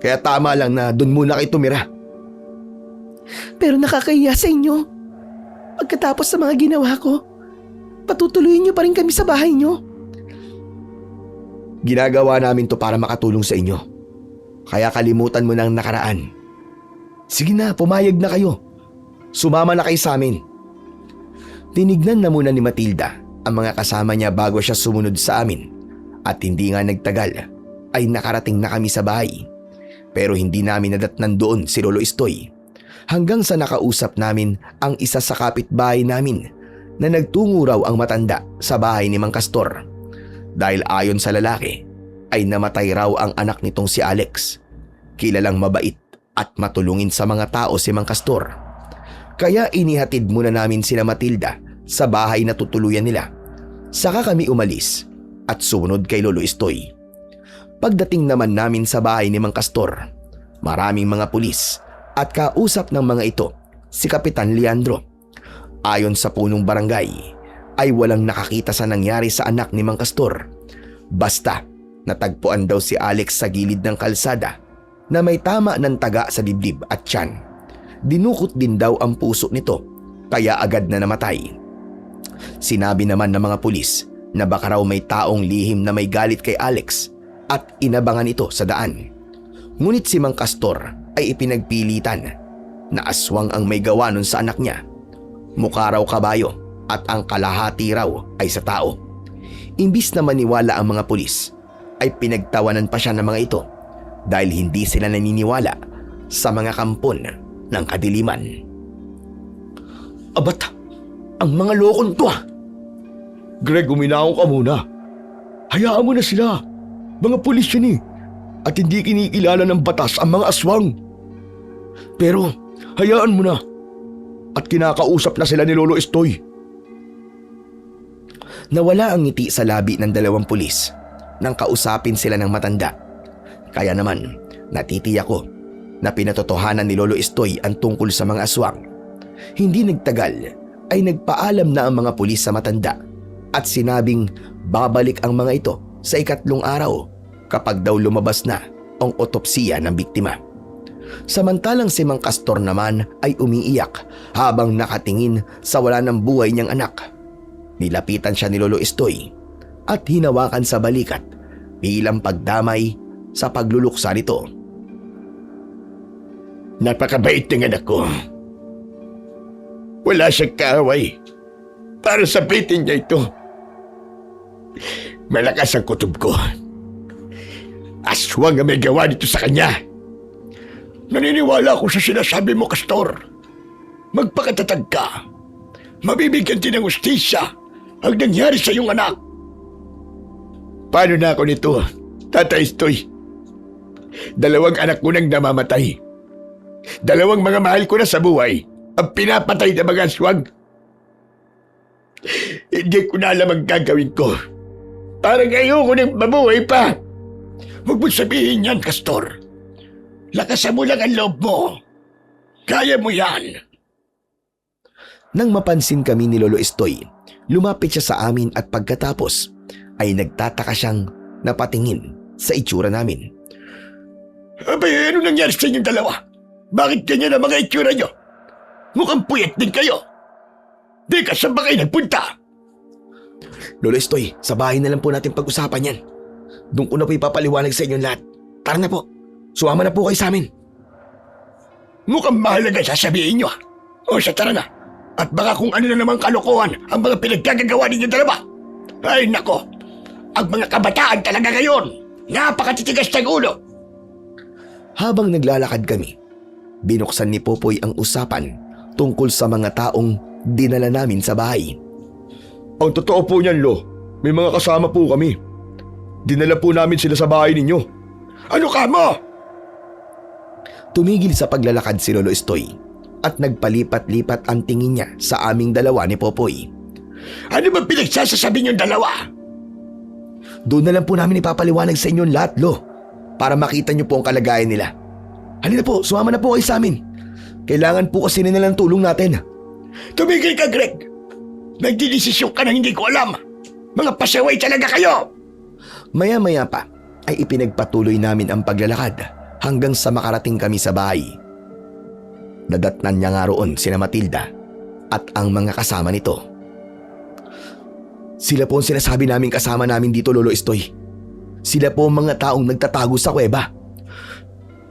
Kaya tama lang na dun muna kayo tumira. Pero nakakahiya sa inyo. Pagkatapos sa mga ginawa ko, patutuloyin niyo pa rin kami sa bahay niyo. Ginagawa namin to para makatulong sa inyo. Kaya kalimutan mo na ang nakaraan. Sige na, pumayag na kayo. Sumama na kayo sa amin. Tinignan na muna ni Matilda ang mga kasama niya bago siya sumunod sa amin. At hindi nga nagtagal ay nakarating na kami sa bahay. Pero hindi namin nadatnan doon si Lolo Estoy. Hanggang sa nakausap namin ang isa sa kapitbahay namin na nagtungo raw ang matanda sa bahay ni Mang Castor. Dahil ayon sa lalaki ay namatay raw ang anak nitong si Alex. Kilalang mabait at matulungin sa mga tao si Mang Castor. Kaya inihatid muna namin sina Matilda sa bahay na tutuluyan nila. Saka kami umalis at sumunod kay Lolo Estoy. Pagdating naman namin sa bahay ni Mang Castor, maraming mga pulis at kausap ng mga ito si Kapitan Leandro. Ayon sa punong barangay ay walang nakakita sa nangyari sa anak ni Mang Castor. Basta natagpuan daw si Alex sa gilid ng kalsada na may tama ng taga sa dibdib at tiyan. Dinukot din daw ang puso nito kaya agad na namatay. Sinabi naman ng mga pulis na baka raw may taong lihim na may galit kay Alex at inabangan ito sa daan. Ngunit si Mang Castor ay ipinagpilitan na aswang ang may gawa nun sa anak niya. Mukha raw kabayo at ang kalahati raw ay sa tao. Imbis na maniwala ang mga pulis, ay pinagtawanan pa siya ng mga ito dahil hindi sila naniniwala sa mga kampon ng kadiliman. Abat, ang mga lokon to ah! Greg, uminaw ka muna. Hayaan mo na sila. Mga pulis yun eh. At hindi kinikilala ng batas ang mga aswang. Pero, hayaan mo na. At kinakausap na sila ni Lolo Estoy. Nawala ang ngiti sa labi ng dalawang pulis nang kausapin sila ng matanda. Kaya naman, natitiyak ko na pinatotohanan ni Lolo Estoy ang tungkol sa mga aswang. Hindi nagtagal ay nagpaalam na ang mga pulis sa matanda at sinabing babalik ang mga ito sa 3 araw kapag daw lumabas na ang otopsiya ng biktima. Samantalang si Mang Castor naman ay umiiyak habang nakatingin sa wala ng buhay niyang anak. Nilapitan siya ni Lolo Estoy at hinawakan sa balikat bilang pagdamay sa pagluluksa nito. Napakabait ng anak ko. Wala siyang kaaway. Para sabitin niya ito. Malakas ang kutob ko. Aswang ang may gawa dito sa kanya. Naniniwala ako sa sinasabi mo, Castor. Magpakatatag ka. Mabibigyan din ng hustisya ang nangyari sa iyong anak. Paano na ako nito, Tata Estoy? 2 anak ko nang namamatay. 2 mga mahal ko na sa buhay ang pinapatay na mga aswang. Hindi ko na alam ang gagawin ko. Parang ayoko nang mabuhay pa. Huwag mo sabihin yan, Castor. Lakasan mo lang ang loob mo. Kaya mo yan. Nang mapansin kami ni Lolo Estoy, lumapit siya sa amin at pagkatapos ay nagtataka siyang napatingin sa itsura namin. Abay, ano nangyari sa inyong dalawa? Bakit ganyan ang mga itsura nyo? Mukhang puyat din kayo. Di ka, saan ba kayo nagpunta? Lolo Estoy, sa bahay na lang po natin pag-usapan yan. Doon ko na po ipapaliwanag sa inyong lahat. Tara na po, sumama na po kayo sa amin. Mukhang mahalaga sasabihin nyo. O siya, tara na. At baka kung ano na namang kalokohan ang mga pinaggagawa ninyo dalawa. Ay nako, ang mga kabataan talaga ngayon. Napakatitigas ng ulo. Habang naglalakad kami, binuksan ni Popoy ang usapan tungkol sa mga taong dinala namin sa bahay. Ang totoo po niyan, Lo. May mga kasama po kami. Dinala po namin sila sa bahay ninyo. Ano ka mo? Tumigil sa paglalakad si Lolo Estoy at nagpalipat-lipat ang tingin niya sa aming dalawa ni Popoy. Ano ba pinagsasasabi niyong dalawa? Doon na lang po namin ipapaliwanag sa inyo lahat, Lo, para makita niyo po ang kalagayan nila. Halina po, sumama na po kayo sa amin. Kailangan po kasi nila ng tulong natin. Tumigil ka, Greg! Nagdidesisyon ka na hindi ko alam! Mga pasaway talaga kayo! Maya-maya pa ay ipinagpatuloy namin ang paglalakad hanggang sa makarating kami sa bahay. Nadatnan niya nga roon sina Matilda at ang mga kasama nito. Sila po ang sinasabi namin kasama namin dito, Lolo Estoy. Sila po ang mga taong nagtatago sa kuweba.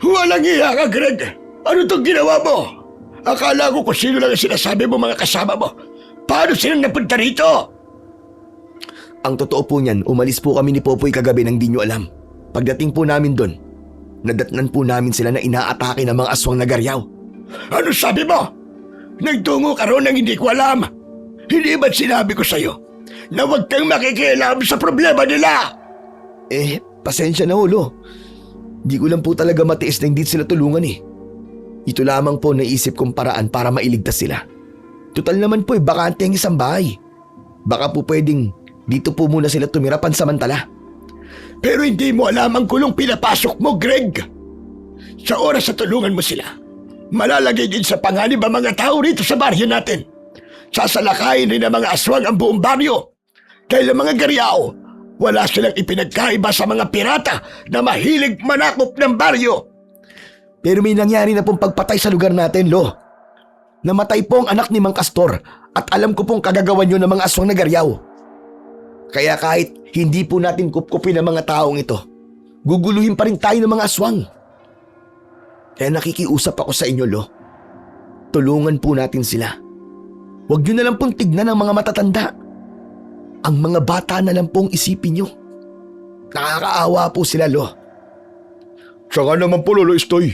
Walang iya ka, Greg! Ano itong ginawa mo? Akala ko kung sino lang ang sinasabi mo mga kasama mo. Paano sila napunta rito? Ang totoo po niyan, umalis po kami ni Popoy kagabi nang di nyo alam. Pagdating po namin doon, nadatnan po namin sila na inaatake ng mga aswang na garyaw. Ano sabi mo? Nagtungo ka ron nang hindi ko alam. Hindi ba't sinabi ko sa'yo na huwag kang makikialam sa problema nila? Pasensya na, Lo. Di ko lang po talaga matiis na hindi sila tulungan eh. Ito lamang po naisip kong paraan para mailigtas sila. Total naman po bakante ang isang bahay. Baka po pwedeng dito po muna sila tumira pansamantala. Pero hindi mo alam ang kulong pinapasok mo, Greg. Sa oras sa tulungan mo sila, malalagay din sa panganib ang mga tao rito sa baryo natin. Sasalakayin rin ang mga aswang ang buong baryo. Dahil ang mga garyao, wala silang ipinagkaiba sa mga pirata na mahilig manakop ng baryo. Pero may nangyari na pong pagpatay sa lugar natin, Lo. Namatay po ang anak ni Mang Castor at alam ko pong kagagawan nyo ng mga aswang na garyaw. Kaya kahit hindi po natin kupkupin ang mga taong ito, guguluhin pa rin tayo ng mga aswang. Kaya nakikiusap ako sa inyo, Lo. Tulungan po natin sila. Huwag nyo na lang pong tignan ang mga matatanda. Ang mga bata na lang pong isipin nyo. Nakakaawa po sila, Lo. Saka naman po, Lolo Estoy.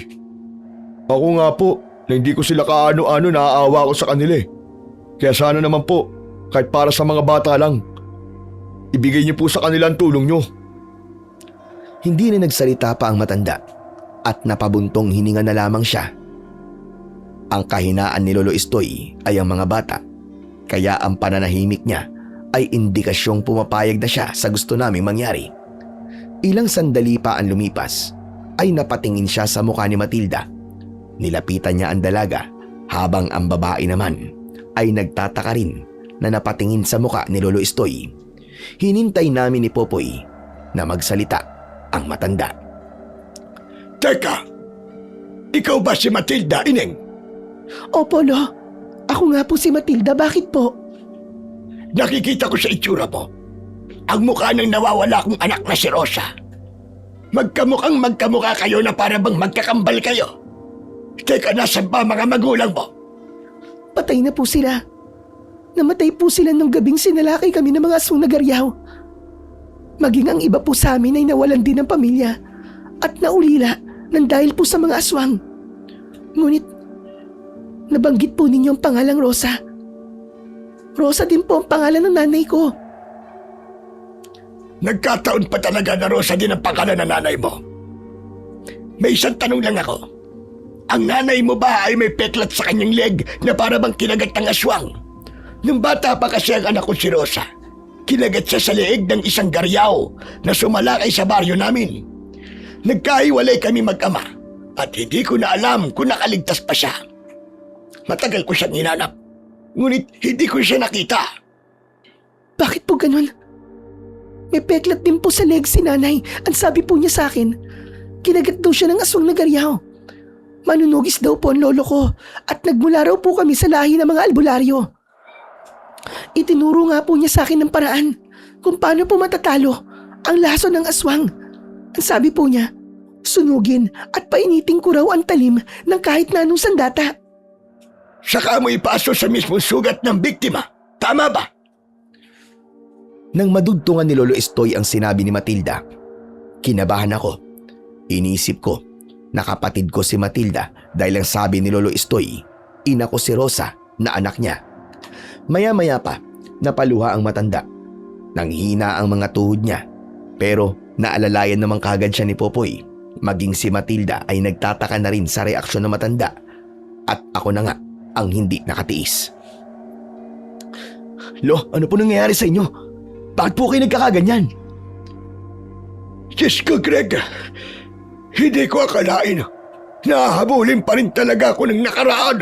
Ako nga po, na hindi ko sila kaano-ano naaawa ko sa kanila eh. Kaya sana naman po, kahit para sa mga bata lang, ibigay niyo po sa kanila ang tulong niyo. Hindi na nagsalita pa ang matanda at napabuntong hininga na lamang siya. Ang kahinaan ni Lolo Estoy ay ang mga bata, kaya ang pananahimik niya ay indikasyong pumapayag na siya sa gusto naming mangyari. Ilang sandali pa ang lumipas ay napatingin siya sa mukha ni Matilda. Nilapitan niya ang dalaga habang ang babae naman ay nagtataka rin na napatingin sa mukha ni Lolo Estoy. Hinintay namin ni Popoy na magsalita ang matanda. Teka, ikaw ba si Matilda, Ineng? Opo, Lo. Ako nga po si Matilda. Bakit po? Nakikita ko sa itsura mo ang mukha ng nawawala kong anak na si Rosa. Magkamukhang magkamukha kayo na para bang magkakambal kayo. Teka, nasan ba mga magulang mo? Patay na po sila. Namatay po sila nung gabing sinalakay kami ng mga aswang na garyaw. Maging ang iba po sa amin ay nawalan din ng pamilya at naulila nang dahil po sa mga aswang. Ngunit, nabanggit po ninyo ang pangalang Rosa. Rosa din po ang pangalan ng nanay ko. Nagkataon pa talaga na Rosa din ang pangalan ng nanay mo. May isang tanong lang ako. Ang nanay mo ba ay may peklat sa kanyang leg na para bang kinagat ng aswang? Nung bata pa kasi ang anak ko si Rosa, kinagat siya sa leeg ng isang garyaw na sumalakay sa baryo namin. Nagkahiwalay kami mag-ama at hindi ko na alam kung nakaligtas pa siya. Matagal ko siyang hinanap, ngunit hindi ko siya nakita. Bakit po ganun? May peklat din po sa leg si nanay. Ang sabi po niya sa akin, kinagat daw siya ng aswang na garyaw. Manunugis daw po ang lolo ko at nagmula raw po kami sa lahi ng mga albularyo. Itinuro nga po niya sa akin ng paraan kung paano po matatalo ang laso ng aswang. Ang sabi po niya, sunugin at painitin ko raw ang talim ng kahit na anong sandata. Saka mo ipaso sa mismong sugat ng biktima. Tama ba? Nang madugtungan ni Lolo Estoy ang sinabi ni Matilda, kinabahan ako. Inisip ko na kapatid ko si Matilda dahil ang sabi ni Lolo Estoy, ina ko si Rosa na anak niya. Maya-maya pa, napaluha ang matanda. Nanghina ang mga tuhod niya, pero naalalayan naman kagad siya ni Popoy. Maging si Matilda ay nagtataka na rin sa reaksyon ng matanda. At ako na nga ang hindi nakatiis. Lo, ano po nangyayari sa inyo? Bakit po kayo nagkakaganyan? Diyos ko, Greg. Hindi ko akalain na hahabulin pa rin talaga ako ng nakaraan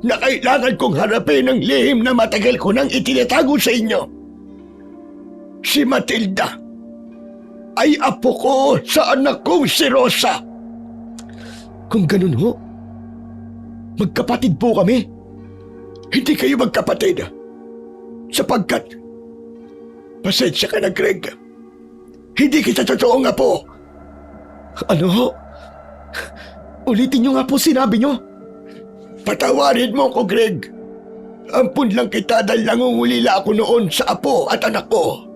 na kailangan kong harapin ang lihim na matagal ko nang itinatago sa inyo. Si Matilda ay apo ko sa anak kong si Rosa. Kung ganun ho, magkapatid po kami. Hindi kayo magkapatid sapagkat pasensya ka na, Greg. Hindi kita totoong apo. Ano ho? Ulitin niyo nga po sinabi niyo. Patawarin mo ko, Greg. Ampun lang kita dahil nangungulila ako noon sa apo at anak ko.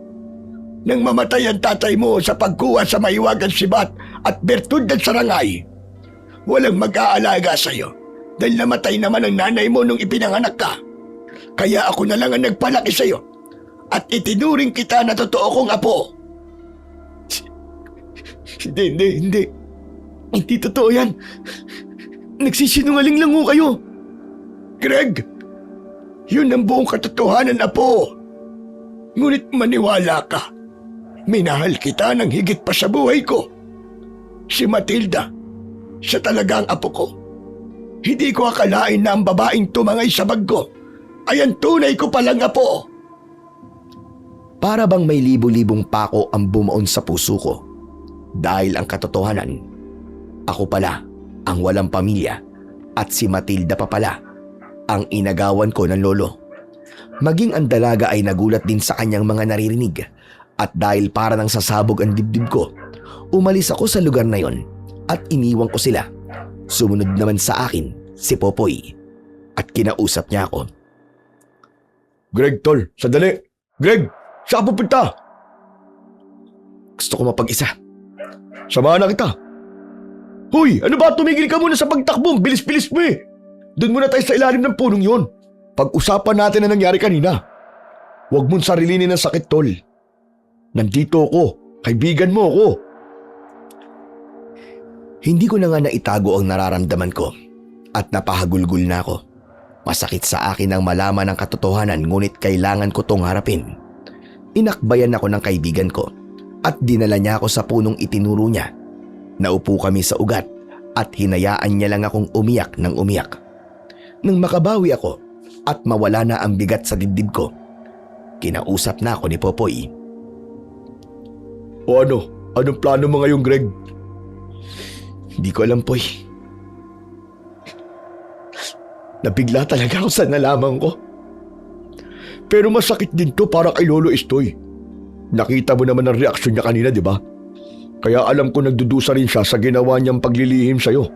Nang mamatay ang tatay mo sa pagkuha sa maiwagang sibat at bertud ng sarangay, walang mag-aalaga sa'yo dahil namatay naman ang nanay mo nung ipinanganak ka. Kaya ako na lang ang nagpalaki sa'yo at itinuring kita na totoo kong apo. Hindi. Hindi totoo yan. Nagsisinungaling lang ho kayo. Greg, yun ang buong katotohanan, apo. Ngunit maniwala ka. Minahal kita ng higit pa sa buhay ko. Si Matilda, siya talaga ang apo ko. Hindi ko akalain na ang babaeng tumangay sa bag ko ay ang tunay ko palang apo. Para bang may libo-libong pako ang bumuon sa puso ko. Dahil ang katotohanan, ako pala ang walang pamilya at si Matilda pa pala ang inagawan ko ng lolo. Maging ang dalaga ay nagulat din sa kanyang mga naririnig at dahil para nang sasabog ang dibdib ko, umalis ako sa lugar na yon at iniwan ko sila. Sumunod naman sa akin si Popoy at kinausap niya ako. Greg, tol, sandali. Greg, saan pupunta? Gusto ko mapag-isa. Samahan na kita. Hoy, ano ba? Tumigil ka muna sa pagtakbo. Bilis-bilis mo eh. Doon muna tayo sa ilalim ng punong yon. Pag-usapan natin na nangyari kanina. Huwag mong sarilinin ng sakit, tol. Nandito ako. Kaibigan mo ako. Hindi ko na nga naitago ang nararamdaman ko at napahagulgul na ako. Masakit sa akin ang malaman ng katotohanan ngunit kailangan ko tong harapin. Inakbayan ako ng kaibigan ko at dinala niya ako sa punong itinuro niya. Naupo kami sa ugat at hinayaan niya lang akong umiyak ng umiyak. Nang makabawi ako at mawala na ang bigat sa dibdib ko, kinausap na ako ni Popoy. O ano? Anong plano mo ngayon, Greg? Hindi ko alam, Poy. Nabigla talaga ako sa nalaman ko. Pero masakit din to para kay Lolo Estoy. Nakita mo naman ang reaksyon niya kanina, di ba? Kaya alam ko nagdudusa rin siya sa ginawa niyang paglilihim sa'yo.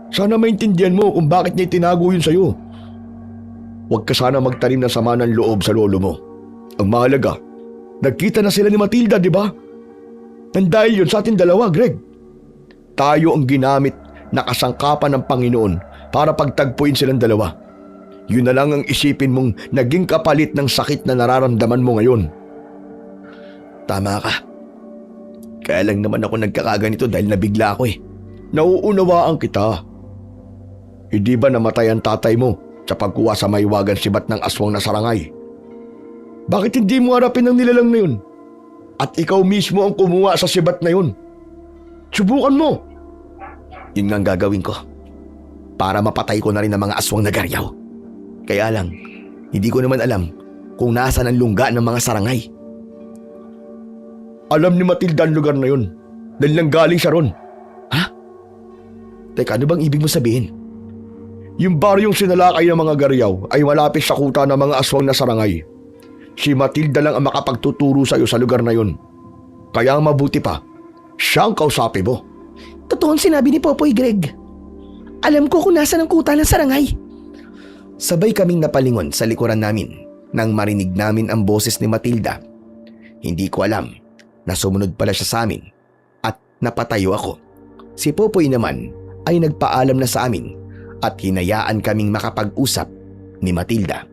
Sana maintindihan mo kung bakit niya itinago yun sa'yo. Huwag ka sana magtanim ng sama ng loob sa lolo mo. Ang mahalaga, nagkita na sila ni Matilda, di ba? Nang dahil yun sa ating dalawa, Greg. Tayo ang ginamit na kasangkapan ng Panginoon para pagtagpuin silang dalawa. Yun na lang ang isipin mong naging kapalit ng sakit na nararamdaman mo ngayon. Tama ka. Kaya lang naman ako nagkakaganito dahil nabigla ako eh. Nauunawaan kita. Hindi ba namatay ang tatay mo sa pagkuha sa maiwagang sibat ng aswang na sarangay? Bakit hindi mo harapin ang nilalang na yun? At ikaw mismo ang kumuha sa sibat na yun. Subukan mo. Yun nga ang gagawin ko. Para mapatay ko na rin ang mga aswang na garyaw. Kaya lang, hindi ko naman alam kung nasaan ang lungga ng mga sarangay. Alam ni Matilda ang lugar na yun. Dahil nanggaling siya ron. Ha? Teka, ano bang ibig mo sabihin? Yung baryong sinalakay ng mga garyaw ay malapit sa kuta ng mga aswang na sarangay. Si Matilda lang ang makapagtuturo sa iyo sa lugar na yun. Kaya ang mabuti pa, siya ang kausapin mo. Totoo ang sinabi ni Popoy, Greg. Alam ko kung nasa ng kuta ng sarangay. Sabay kaming napalingon sa likuran namin nang marinig namin ang boses ni Matilda. Hindi ko alam na sumunod pala siya sa amin at napatayo ako. Si Popoy naman ay nagpaalam na sa amin at hinayaan kaming makapag-usap ni Matilda.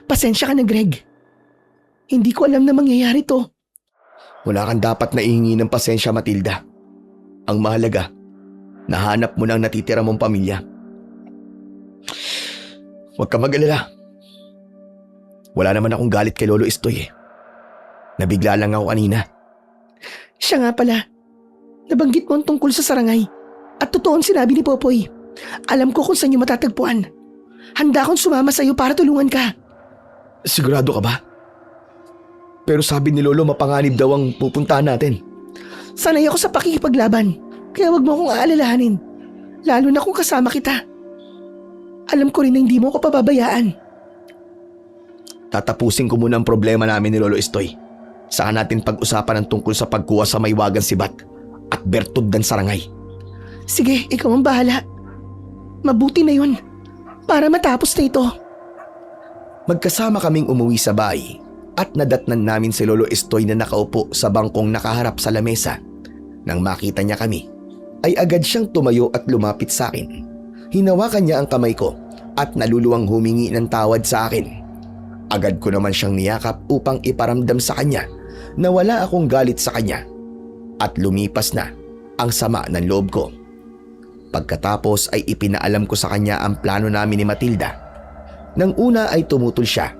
Pasensya ka na, Greg. Hindi ko alam na mangyayari to. Wala kang dapat na ihingi ng pasensya, Matilda. Ang mahalaga, nahanap mo na ang natitira mong pamilya. Huwag ka mag-alala. Wala naman akong galit kay Lolo Estoy eh. Nabigla lang ako kanina. Siya nga pala. Nabanggit mo ang tungkol sa sarangay. At totoo ang sinabi ni Popoy. Alam ko kung saan niyo matatagpuan. Handa akong sumama sa iyo para tulungan ka. Sigurado ka ba? Pero sabi ni Lolo mapanganib daw ang pupuntahan natin. Sanay ako sa pakikipaglaban. Kaya wag mo akong aalalahanin. Lalo na kung kasama kita. Alam ko rin na hindi mo ako pababayaan. Tatapusin ko muna ang problema namin ni Lolo Estoy. Saka natin pag-usapan ang tungkol sa pagkuha sa Maywagang Sibat at Bertud ng Sarangay. Sige, ikaw ang bahala. Mabuti na yun. Para matapos na ito. Magkasama kaming umuwi sa bahay at nadatnan namin si Lolo Estoy na nakaupo sa bangkong nakaharap sa lamesa. Nang makita niya kami, ay agad siyang tumayo at lumapit sa akin. Hinawakan niya ang kamay ko at naluluwang humingi ng tawad sa akin. Agad ko naman siyang niyakap upang iparamdam sa kanya na wala akong galit sa kanya. At lumipas na ang sama ng loob ko. Pagkatapos ay ipinaalam ko sa kanya ang plano namin ni Matilda. Nang una ay tumutol siya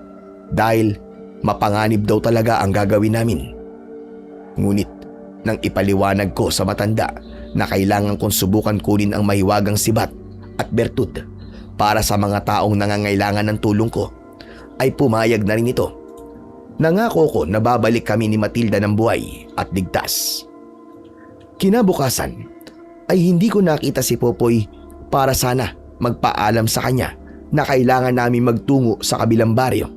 dahil mapanganib daw talaga ang gagawin namin. Ngunit nang ipaliwanag ko sa matanda na kailangan kong subukan kunin ang Mahiwagang Sibat at Bertud para sa mga taong nangangailangan ng tulong ko, ay pumayag na rin ito. Nangako ko na babalik kami ni Matilda ng buhay at ligtas. Kinabukasan ay hindi ko nakita si Popoy para sana magpaalam sa kanya na kailangan namin magtungo sa kabilang baryo.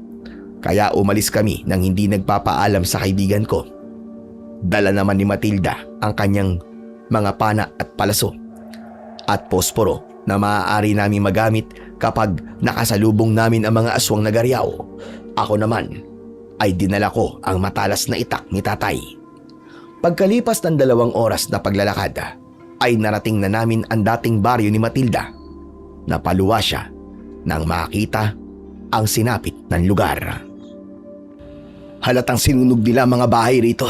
Kaya umalis kami nang hindi nagpapaalam sa kaibigan ko. Dala naman ni Matilda ang kanyang mga pana at palaso at posporo na maaari namin magamit kapag nakasalubong namin ang mga aswang na garyaw. Ako naman ay dinala ko ang matalas na itak ni tatay. Pagkalipas ng 2 oras na paglalakad ay narating na namin ang dating baryo ni Matilda. Napaluwa siya nang makita ang sinapit ng lugar. Halatang sinunog nila mga bahay rito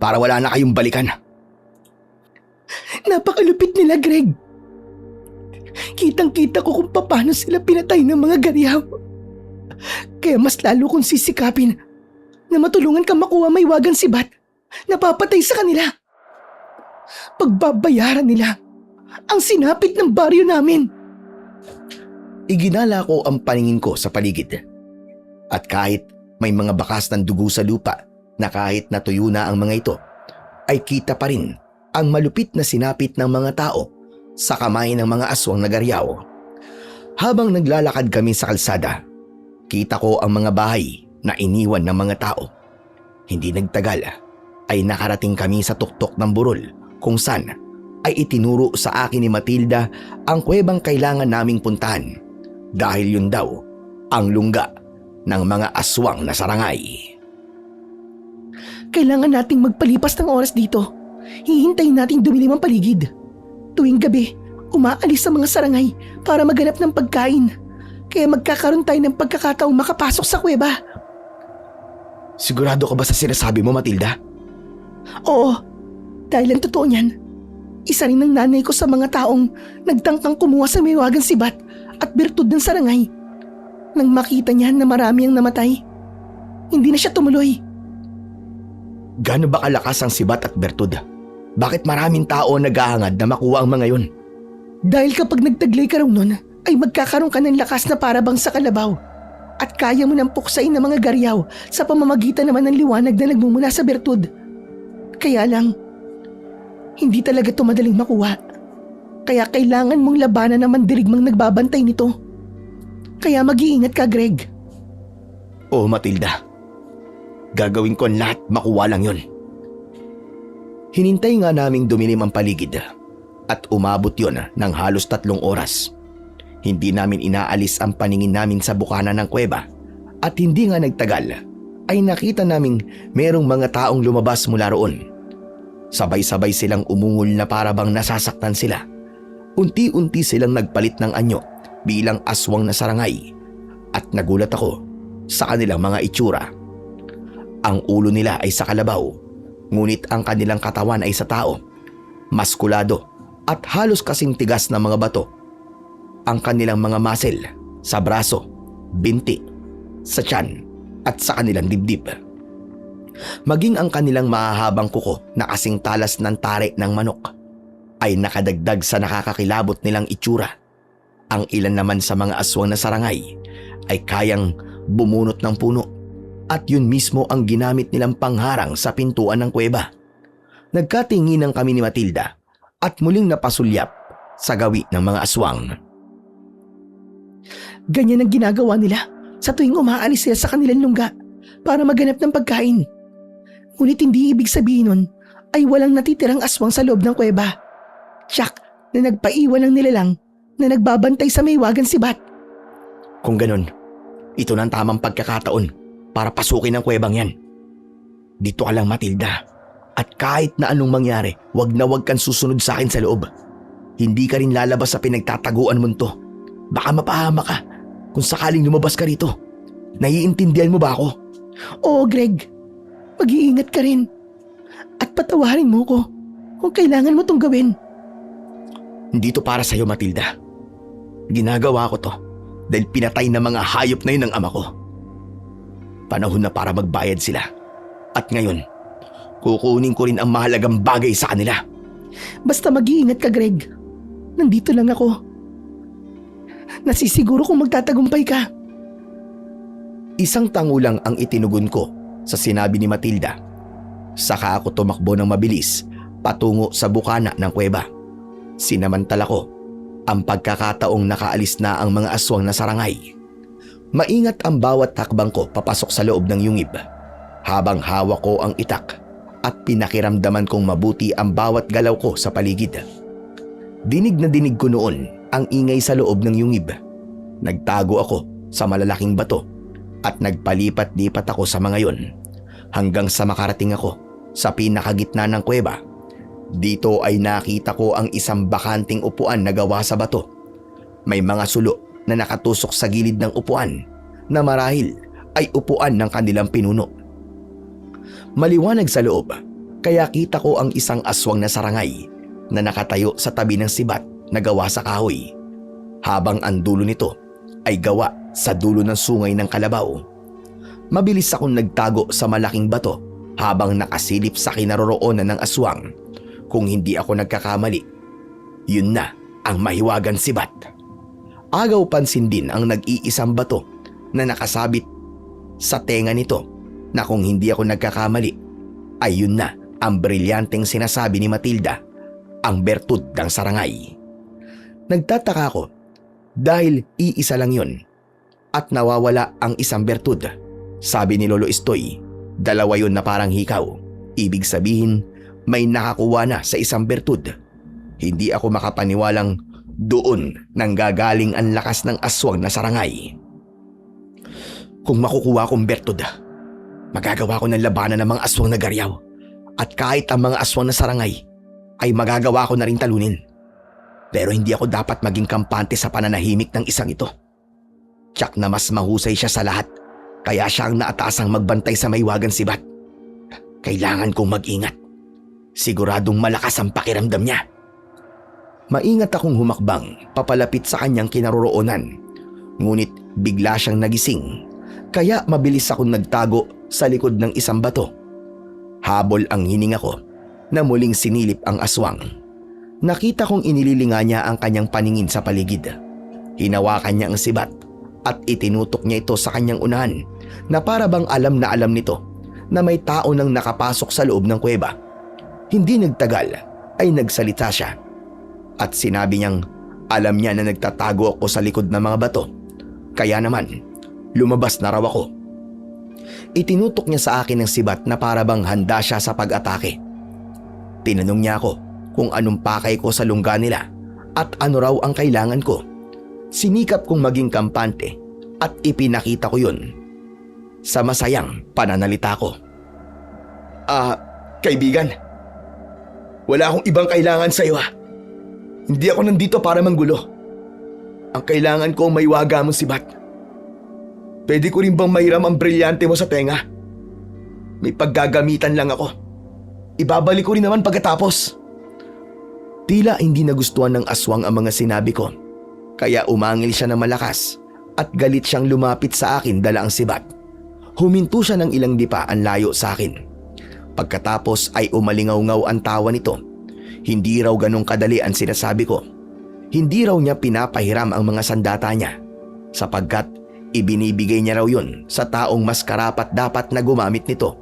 para wala na kayong balikan. Napakalupit nila, Greg. Kitang-kita ko kung paano sila pinatay ng mga garyaw. Kaya mas lalo kong sisikapin na matulungan ka makuha Maywagang Sibat na papatay sa kanila. Pagbabayaran nila ang sinapit ng baryo namin. Iginala ko ang paningin ko sa paligid. At kahit may mga bakas ng dugo sa lupa na kahit natuyo na ang mga ito, ay kita pa rin ang malupit na sinapit ng mga tao sa kamay ng mga aswang na garyaw. Habang naglalakad kami sa kalsada, kita ko ang mga bahay na iniwan ng mga tao. Hindi nagtagal ay nakarating kami sa tuktok ng burol kung saan ay itinuro sa akin ni Matilda ang kuwebang kailangan naming puntahan dahil yun daw ang lungga ng mga aswang na sarangay. Kailangan nating magpalipas ng oras dito. Hihintayin nating dumilim ang paligid. Tuwing gabi, umaalis sa mga sarangay para maghanap ng pagkain. Kaya magkakaroon tayo ng pagkakataong makapasok sa kuweba. Sigurado ka ba sa sinasabi mo, Matilda? Oo, dahil ang totoo niyan, isa rin ng nanay ko sa mga taong nagtangkang kumuha sa Maywagang Sibat at Bertud ng sarangay. Nang makita niya na marami ang namatay, hindi na siya tumuloy. Gaano ba kalakas ang Sibat at Bertud? Bakit maraming tao naghahangad na makuha ang mga yun? Dahil kapag nagtaglay ka raw nun, ay magkakaroon ka ng lakas na parabang sa kalabaw. At kaya mo nang puksain ng mga garyaw sa pamamagitan naman ng liwanag na nagmumula sa Bertud. Kaya lang, hindi talaga ito madaling makuha. Kaya kailangan mong labanan ng mandirigmang nagbabantay nito. Kaya mag-iingat ka, Greg. Oo, Matilda. Gagawin ko ang lahat makuha lang yun. Hinintay nga naming dumilim ang paligid at umabot yon ng halos 3 oras. Hindi namin inaalis ang paningin namin sa bukana ng kuweba at hindi nga nagtagal ay nakita naming merong mga taong lumabas mula roon. Sabay-sabay silang umungol na parabang nasasaktan sila. Unti-unti silang nagpalit ng anyo bilang aswang na sarangay at nagulat ako sa kanilang mga itsura. Ang ulo nila ay sa kalabaw. Ngunit ang kanilang katawan ay sa tao, maskulado at halos kasing tigas na mga bato. Ang kanilang mga muscle sa braso, binti, sa tiyan at sa kanilang dibdib. Maging ang kanilang mahahabang kuko na kasing talas ng tare ng manok ay nakadagdag sa nakakakilabot nilang itsura. Ang ilan naman sa mga aswang na sarangay ay kayang bumunot ng puno at yun mismo ang ginamit nilang pangharang sa pintuan ng kuweba. Nagkatinginan kami ni Matilda at muling napasulyap sa gawi ng mga aswang. Ganyan ang ginagawa nila sa tuwing umaalis sila sa kanilang lungga para maghanap ng pagkain. Ngunit hindi ibig sabihin nun ay walang natitirang aswang sa loob ng kuweba. Tiyak na nagpaiwan ng nilalang na nagbabantay sa may wagang sibat. Kung ganun, ito na ang tamang pagkakataon para pasukin ang kuwebang yan. Dito ka lang, Matilda. At kahit na anong mangyari, wag na wag kang susunod sa akin sa loob. Hindi ka rin lalabas sa pinagtataguan mo to. Baka mapahama ka kung sakaling lumabas ka rito. Naiintindihan mo ba ako? Oo, Greg. Mag-iingat ka rin. At patawarin mo ko kung kailangan mo tong gawin. Hindi to para sa'yo, Matilda. Ginagawa ko to dahil pinatay na mga hayop na yun ng ama ko. Panahon na para magbayad sila. At ngayon, kukunin ko rin ang mahalagang bagay sa kanila. Basta mag-iingat ka, Greg. Nandito lang ako. Nasisiguro kung magtatagumpay ka. Isang tango lang ang itinugon ko sa sinabi ni Matilda. Saka ako tumakbo ng mabilis patungo sa bukana ng kuweba. Sinamantala ko ang pagkakataong nakaalis na ang mga aswang na sarangay. Maingat ang bawat hakbang ko papasok sa loob ng yungib habang hawak ko ang itak at pinakiramdaman kong mabuti ang bawat galaw ko sa paligid. Dinig na dinig ko noon ang ingay sa loob ng yungib. Nagtago ako sa malalaking bato at nagpalipat-lipat ako sa mga yon hanggang sa makarating ako sa pinakagitna ng kuweba. Dito ay nakita ko ang isang bakanting upuan na gawa sa bato. May mga sulo na nakatusok sa gilid ng upuan na marahil ay upuan ng kanilang pinuno. Maliwanag sa loob, kaya kita ko ang isang aswang na sarangay na nakatayo sa tabi ng sibat na gawa sa kahoy, habang ang dulo nito ay gawa sa dulo ng sungay ng kalabaw. Mabilis akong nagtago sa malaking bato habang nakasilip sa kinaroroonan ng aswang. Kung hindi ako nagkakamali, yun na ang mahiwagang sibat. Agaw pansin din ang nag-iisang bato na nakasabit sa tenga nito na kung hindi ako nagkakamali, ay yun na ang brilyanteng sinasabi ni Matilda, ang bertud ng sarangay. Nagtataka ako dahil iisa lang yun at nawawala ang isang bertud. Sabi ni Lolo Estoy, dalawa yun na parang hikaw. Ibig sabihin, may nakakuha na sa isang bertud. Hindi ako makapaniwalang doon nanggagaling ang lakas ng aswang na sarangay. Kung makukuha akong bertud, magagawa ko ng labanan ng mga aswang na garyaw. At kahit ang mga aswang na sarangay ay magagawa ko na rin talunin. Pero hindi ako dapat maging kampante sa pananahimik ng isang ito. Tiyak na mas mahusay siya sa lahat, kaya siya ang naatasang magbantay sa maywagang sibat. Kailangan kong mag-ingat. Siguradong malakas ang pakiramdam niya. Maingat akong humakbang papalapit sa kanyang kinaroroonan. Ngunit bigla siyang nagising, kaya mabilis akong nagtago sa likod ng isang bato. Habol ang hininga ko na muling sinilip ang aswang. Nakita kong inililinga niya ang kanyang paningin sa paligid. Hinawakan niya ang sibat at itinutok niya ito sa kanyang unahan na para bang alam na alam nito na may tao nang nakapasok sa loob ng kuweba. Hindi nagtagal ay nagsalita siya at sinabi niyang alam niya na nagtatago ako sa likod ng mga bato. Kaya naman, lumabas na raw ako. Itinutok niya sa akin ang sibat na para bang handa siya sa pag-atake. Tinanong niya ako kung anong pakay ko sa lungga nila at ano raw ang kailangan ko. Sinikap kong maging kampante at ipinakita ko yun sa masayang pananalita ko. Kaibigan, wala akong ibang kailangan sa iyo. Hindi ako nandito para manggulo. Ang kailangan ko ang maiwaga mong sibat. Pwede ko rin bang mahiram ang brilyante mo sa tenga? May paggagamitan lang ako. Ibabalik ko rin naman pagkatapos. Tila hindi nagustuhan ng aswang ang mga sinabi ko, kaya umangil siya ng malakas at galit siyang lumapit sa akin dala ang sibat. Huminto siya ng ilang dipa ang layo sa akin. Pagkatapos ay umalingaw-ngaw ang tawa nito. Hindi raw ganong kadali ang sinasabi ko. Hindi raw niya pinapahiram ang mga sandata niya sapagkat ibinibigay niya raw yun sa taong mas karapat dapat na gumamit nito.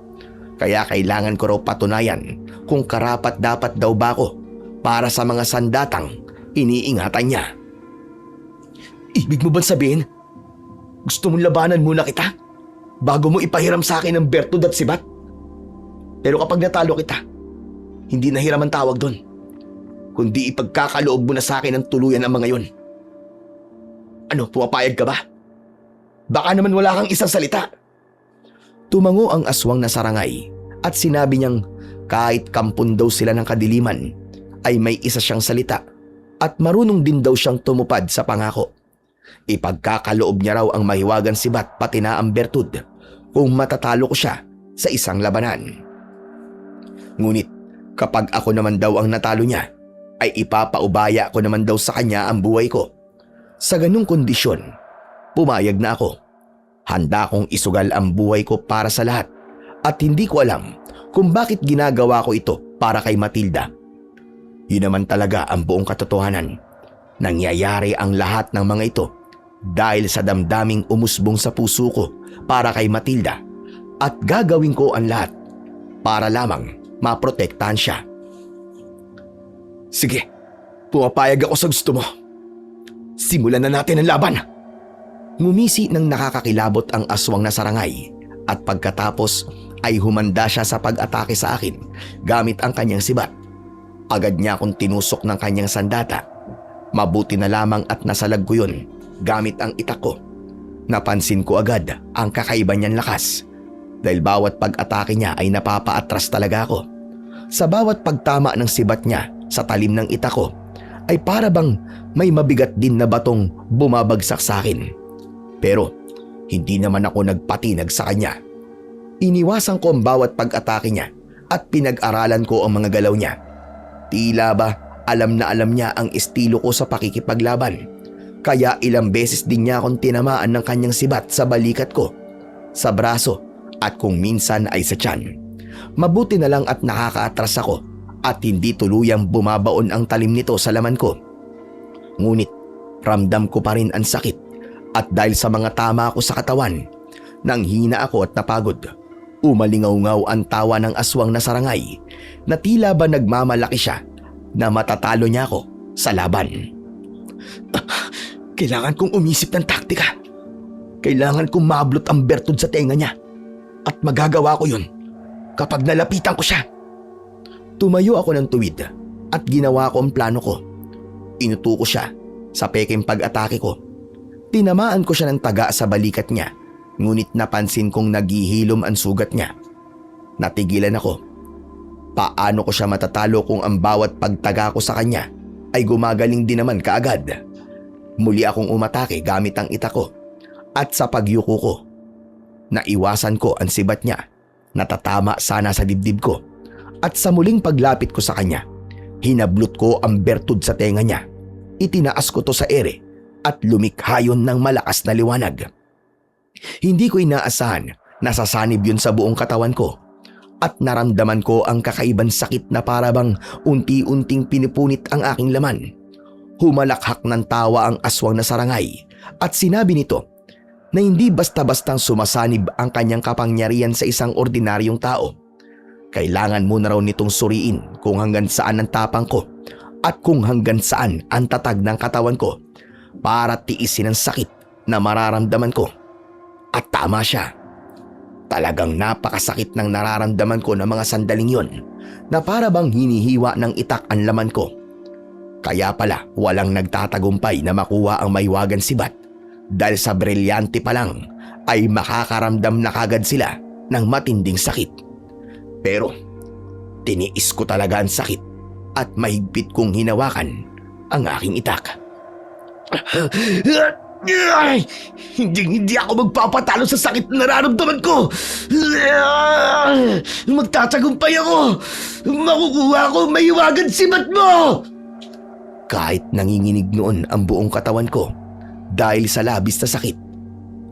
Kaya kailangan ko raw patunayan kung karapat dapat daw ba ako para sa mga sandatang iniingatan niya. Ibig mo bang sabihin, gusto mong labanan muna kita bago mo ipahiram sa akin ang bertud at sibat? Pero kapag natalo kita, hindi na hiram ang tawag doon, kundi ipagkakaloob mo na sa akin ang tuluyan ang mga yon. Ano, pumapayag ka ba? Baka naman wala kang isang salita. Tumango ang aswang na sarangay at sinabi niyang kahit kampon daw sila ng kadiliman ay may isa siyang salita at marunong din daw siyang tumupad sa pangako. Ipagkakaloob niya raw ang mahiwagang sibat pati na ang bertud kung matatalo ko siya sa isang labanan. Ngunit kapag ako naman daw ang natalo niya, ay ipapaubaya ko naman daw sa kanya ang buhay ko. Sa ganung kondisyon, pumayag na ako. Handa kong isugal ang buhay ko para sa lahat at hindi ko alam kung bakit ginagawa ko ito para kay Matilda. Yun naman talaga ang buong katotohanan. Nangyayari ang lahat ng mga ito dahil sa damdaming umusbong sa puso ko para kay Matilda at gagawin ko ang lahat para lamang maprotektahan siya. Sige, pumapayag ako sa gusto mo. Simulan na natin ang laban. Ngumisi ng nakakakilabot ang aswang na sarangay at pagkatapos ay humanda siya sa pag-atake sa akin gamit ang kanyang sibat. Agad niya akong tinusok ng kanyang sandata. Mabuti na lamang at nasalag ko yun gamit ang itak ko. Napansin ko agad ang kakaiba niyang lakas dahil bawat pag-atake niya ay napapaatras talaga ako. Sa bawat pagtama ng sibat niya sa talim ng itak ko ay para bang may mabigat din na batong bumabagsak sa akin. Pero hindi naman ako nagpatinag sa kanya. Iniwasan ko ang bawat pag-atake niya at pinag-aralan ko ang mga galaw niya. Tila ba alam na alam niya ang estilo ko sa pakikipaglaban. Kaya ilang beses din niya akong tinamaan ng kanyang sibat sa balikat ko, sa braso at kung minsan ay sa tiyan. Mabuti na lang at nakakaatras ako at hindi tuluyang bumabaon ang talim nito sa laman ko. Ngunit ramdam ko pa rin ang sakit at dahil sa mga tama ko sa katawan, nanghina ako at napagod. Umalingaw-ngaw ang tawa ng aswang na sarangay na tila ba nagmamalaki siya na matatalo niya ako sa laban. Kailangan kong umisip ng taktika. Kailangan kong mablot ang bertud sa tenga niya. At magagawa ko yun kapag nalapitan ko siya. Tumayo ako ng tuwid at ginawa ko ang plano ko. Inuto ko siya sa peking pag-atake ko. Tinamaan ko siya ng taga sa balikat niya, ngunit napansin kong naghihilom ang sugat niya. Natigilan ako. Paano ko siya matatalo kung ang bawat pagtaga ko sa kanya ay gumagaling din naman kaagad? Muli akong umatake gamit ang itak ko at sa pagyuko ko, naiwasan ko ang sibat niya. Natatama sana sa dibdib ko at sa muling paglapit ko sa kanya, hinablot ko ang bertud sa tenga niya. Itinaas ko to sa ere at lumikha yun ng malakas na liwanag. Hindi ko inaasahan na sasanib yun sa buong katawan ko at naramdaman ko ang kakaibang sakit na parabang unti-unting pinipunit ang aking laman. Humalakhak ng tawa ang aswang na sarangay at sinabi nito na hindi basta-bastang sumasanib ang kanyang kapangyarihan sa isang ordinaryong tao. Kailangan mo na raw nitong suriin kung hanggang saan ang tapang ko at kung hanggang saan ang tatag ng katawan ko para tiisin ang sakit na mararamdaman ko. At tama siya. Talagang napakasakit ng nararamdaman ko ng mga sandaling yon na para bang hinihiwa ng itak ang laman ko. Kaya pala walang nagtatagumpay na makuha ang mahiwagang sibat dahil sa brilyante pa lang ay makakaramdam na kagad sila ng matinding sakit. Pero tiniis ko talaga ang sakit at mahigpit kong hinawakan ang aking itak. Hindi ako magpapatalo sa sakit na nararamdaman ko. Magtatagumpay ako. Makukuha ko ang mahiwagang sibat mo. Kahit nanginginig noon ang buong katawan ko Dahil sa labis na sakit,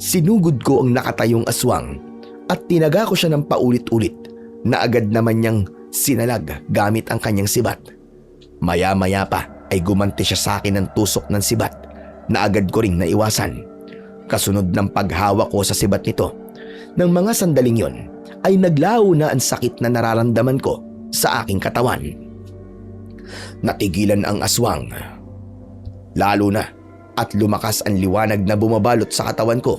sinugod ko ang nakatayong aswang at tinaga ko siya ng paulit-ulit na agad naman niyang sinalag gamit ang kanyang sibat. Maya-maya pa ay gumanti siya sa akin ng tusok ng sibat na agad ko ring naiwasan. Kasunod ng paghawak ko sa sibat nito, ng mga sandaling yon ay naglaho na ang sakit na nararamdaman ko sa aking katawan. Natigilan ang aswang. Lalo na at lumakas ang liwanag na bumabalot sa katawan ko.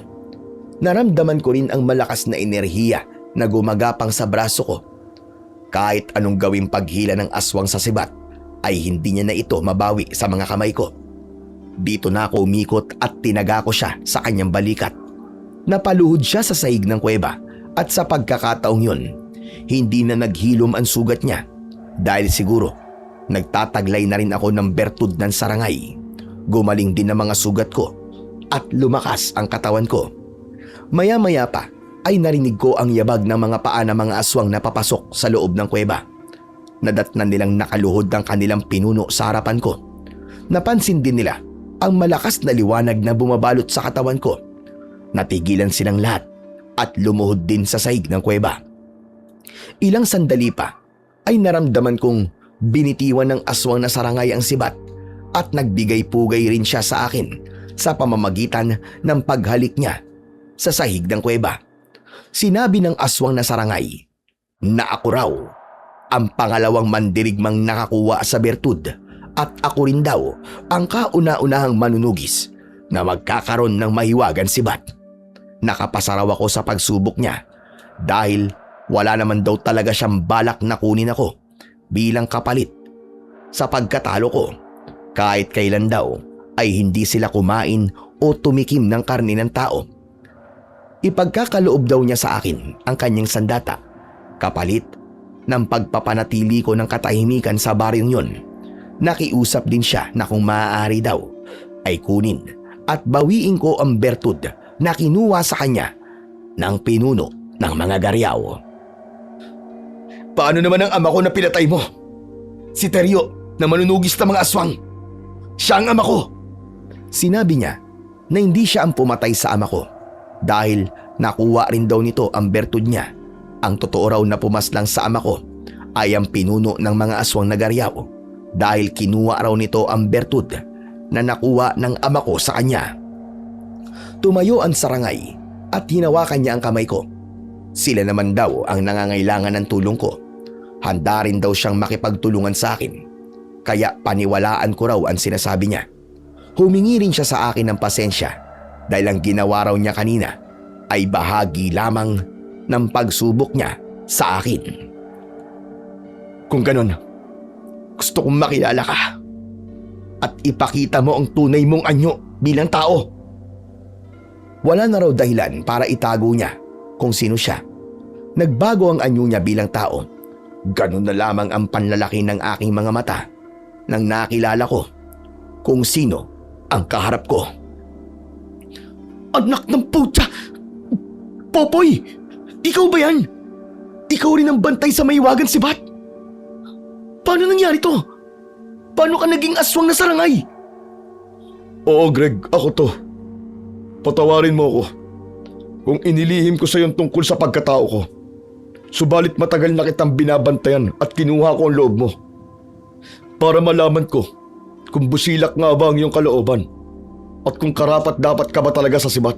Naramdaman ko rin ang malakas na enerhiya na gumagapang sa braso ko. Kahit anong gawing paghila ng aswang sa sibat ay hindi niya na ito mabawi sa mga kamay ko. Dito na ako umikot at tinaga ko siya sa kanyang balikat. Napaluhod siya sa sahig ng kuweba at sa pagkakataong yun, hindi na naghilom ang sugat niya dahil siguro nagtataglay na rin ako ng bertud ng sarangay. Gumaling din ang mga sugat ko at lumakas ang katawan ko. Maya-maya pa ay narinig ko ang yabag ng mga paa ng mga aswang na papasok sa loob ng kuweba. Nadatnan nilang nakaluhod ang kanilang pinuno sa harapan ko. Napansin din nila ang malakas na liwanag na bumabalot sa katawan ko. Natigilan silang lahat at lumuhod din sa sahig ng kuweba. Ilang sandali pa ay naramdaman kong binitiwan ng aswang na sarangay ang sibat at nagbigay-pugay rin siya sa akin sa pamamagitan ng paghalik niya sa sahig ng kuweba. Sinabi ng aswang na sarangay na ako raw ang pangalawang mandirigmang nakakuha sa bertud at ako rin daw ang kauna-unahang manunugis na magkakaroon ng mahiwagan sibat. Nakapasaraw ako sa pagsubok niya dahil wala naman daw talaga siyang balak na kunin ako bilang kapalit sa pagkatalo ko. Kahit kailan daw ay hindi sila kumain o tumikim ng karne ng tao. Ipagkakaloob daw niya sa akin ang kanyang sandata, kapalit ng pagpapanatili ko ng katahimikan sa baryong yon. Nakiusap din siya na kung maaari daw ay kunin at bawiin ko ang bertud na kinuha sa kanya ng pinuno ng mga garyaw. Paano naman ang ama ko na pinatay mo? Si Teryo na manunugis ng mga aswang. Siya ang ama ko. Sinabi niya na hindi siya ang pumatay sa ama ko dahil nakuha rin daw nito ang bertud niya. Ang totoo raw na pumaslang sa ama ko ay ang pinuno ng mga aswang na garyaw dahil kinuha raw nito ang bertud na nakuha ng ama ko sa kanya. Tumayo ang sarangay at hinawakan niya ang kamay ko. Sila naman daw ang nangangailangan ng tulong ko. Handa rin daw siyang makipagtulungan sa akin. Kaya paniwalaan ko raw ang sinasabi niya. Humingi rin siya sa akin ng pasensya dahil ang ginawa raw niya kanina ay bahagi lamang ng pagsubok niya sa akin. Kung ganon, gusto kong makilala ka at ipakita mo ang tunay mong anyo bilang tao. Wala na raw dahilan para itago niya kung sino siya. Nagbago ang anyo niya bilang tao. Ganun na lamang ang panlalaki ng aking mga mata nang nakilala ko kung sino ang kaharap ko. Anak ng putya! Popoy! Ikaw ba yan? Ikaw rin ang bantay sa Mahiwagan Sibat? Paano nangyari to? Paano ka naging aswang na sarangay? Oo, Greg, ako to. Patawarin mo ako kung inilihim ko sa iyong tungkol sa pagkatao ko. Subalit matagal na kitang binabantayan at kinuha ko ang loob mo. Para malaman ko kung busilak nga ba ang iyong kalooban at kung karapat dapat ka ba talaga sa sibat.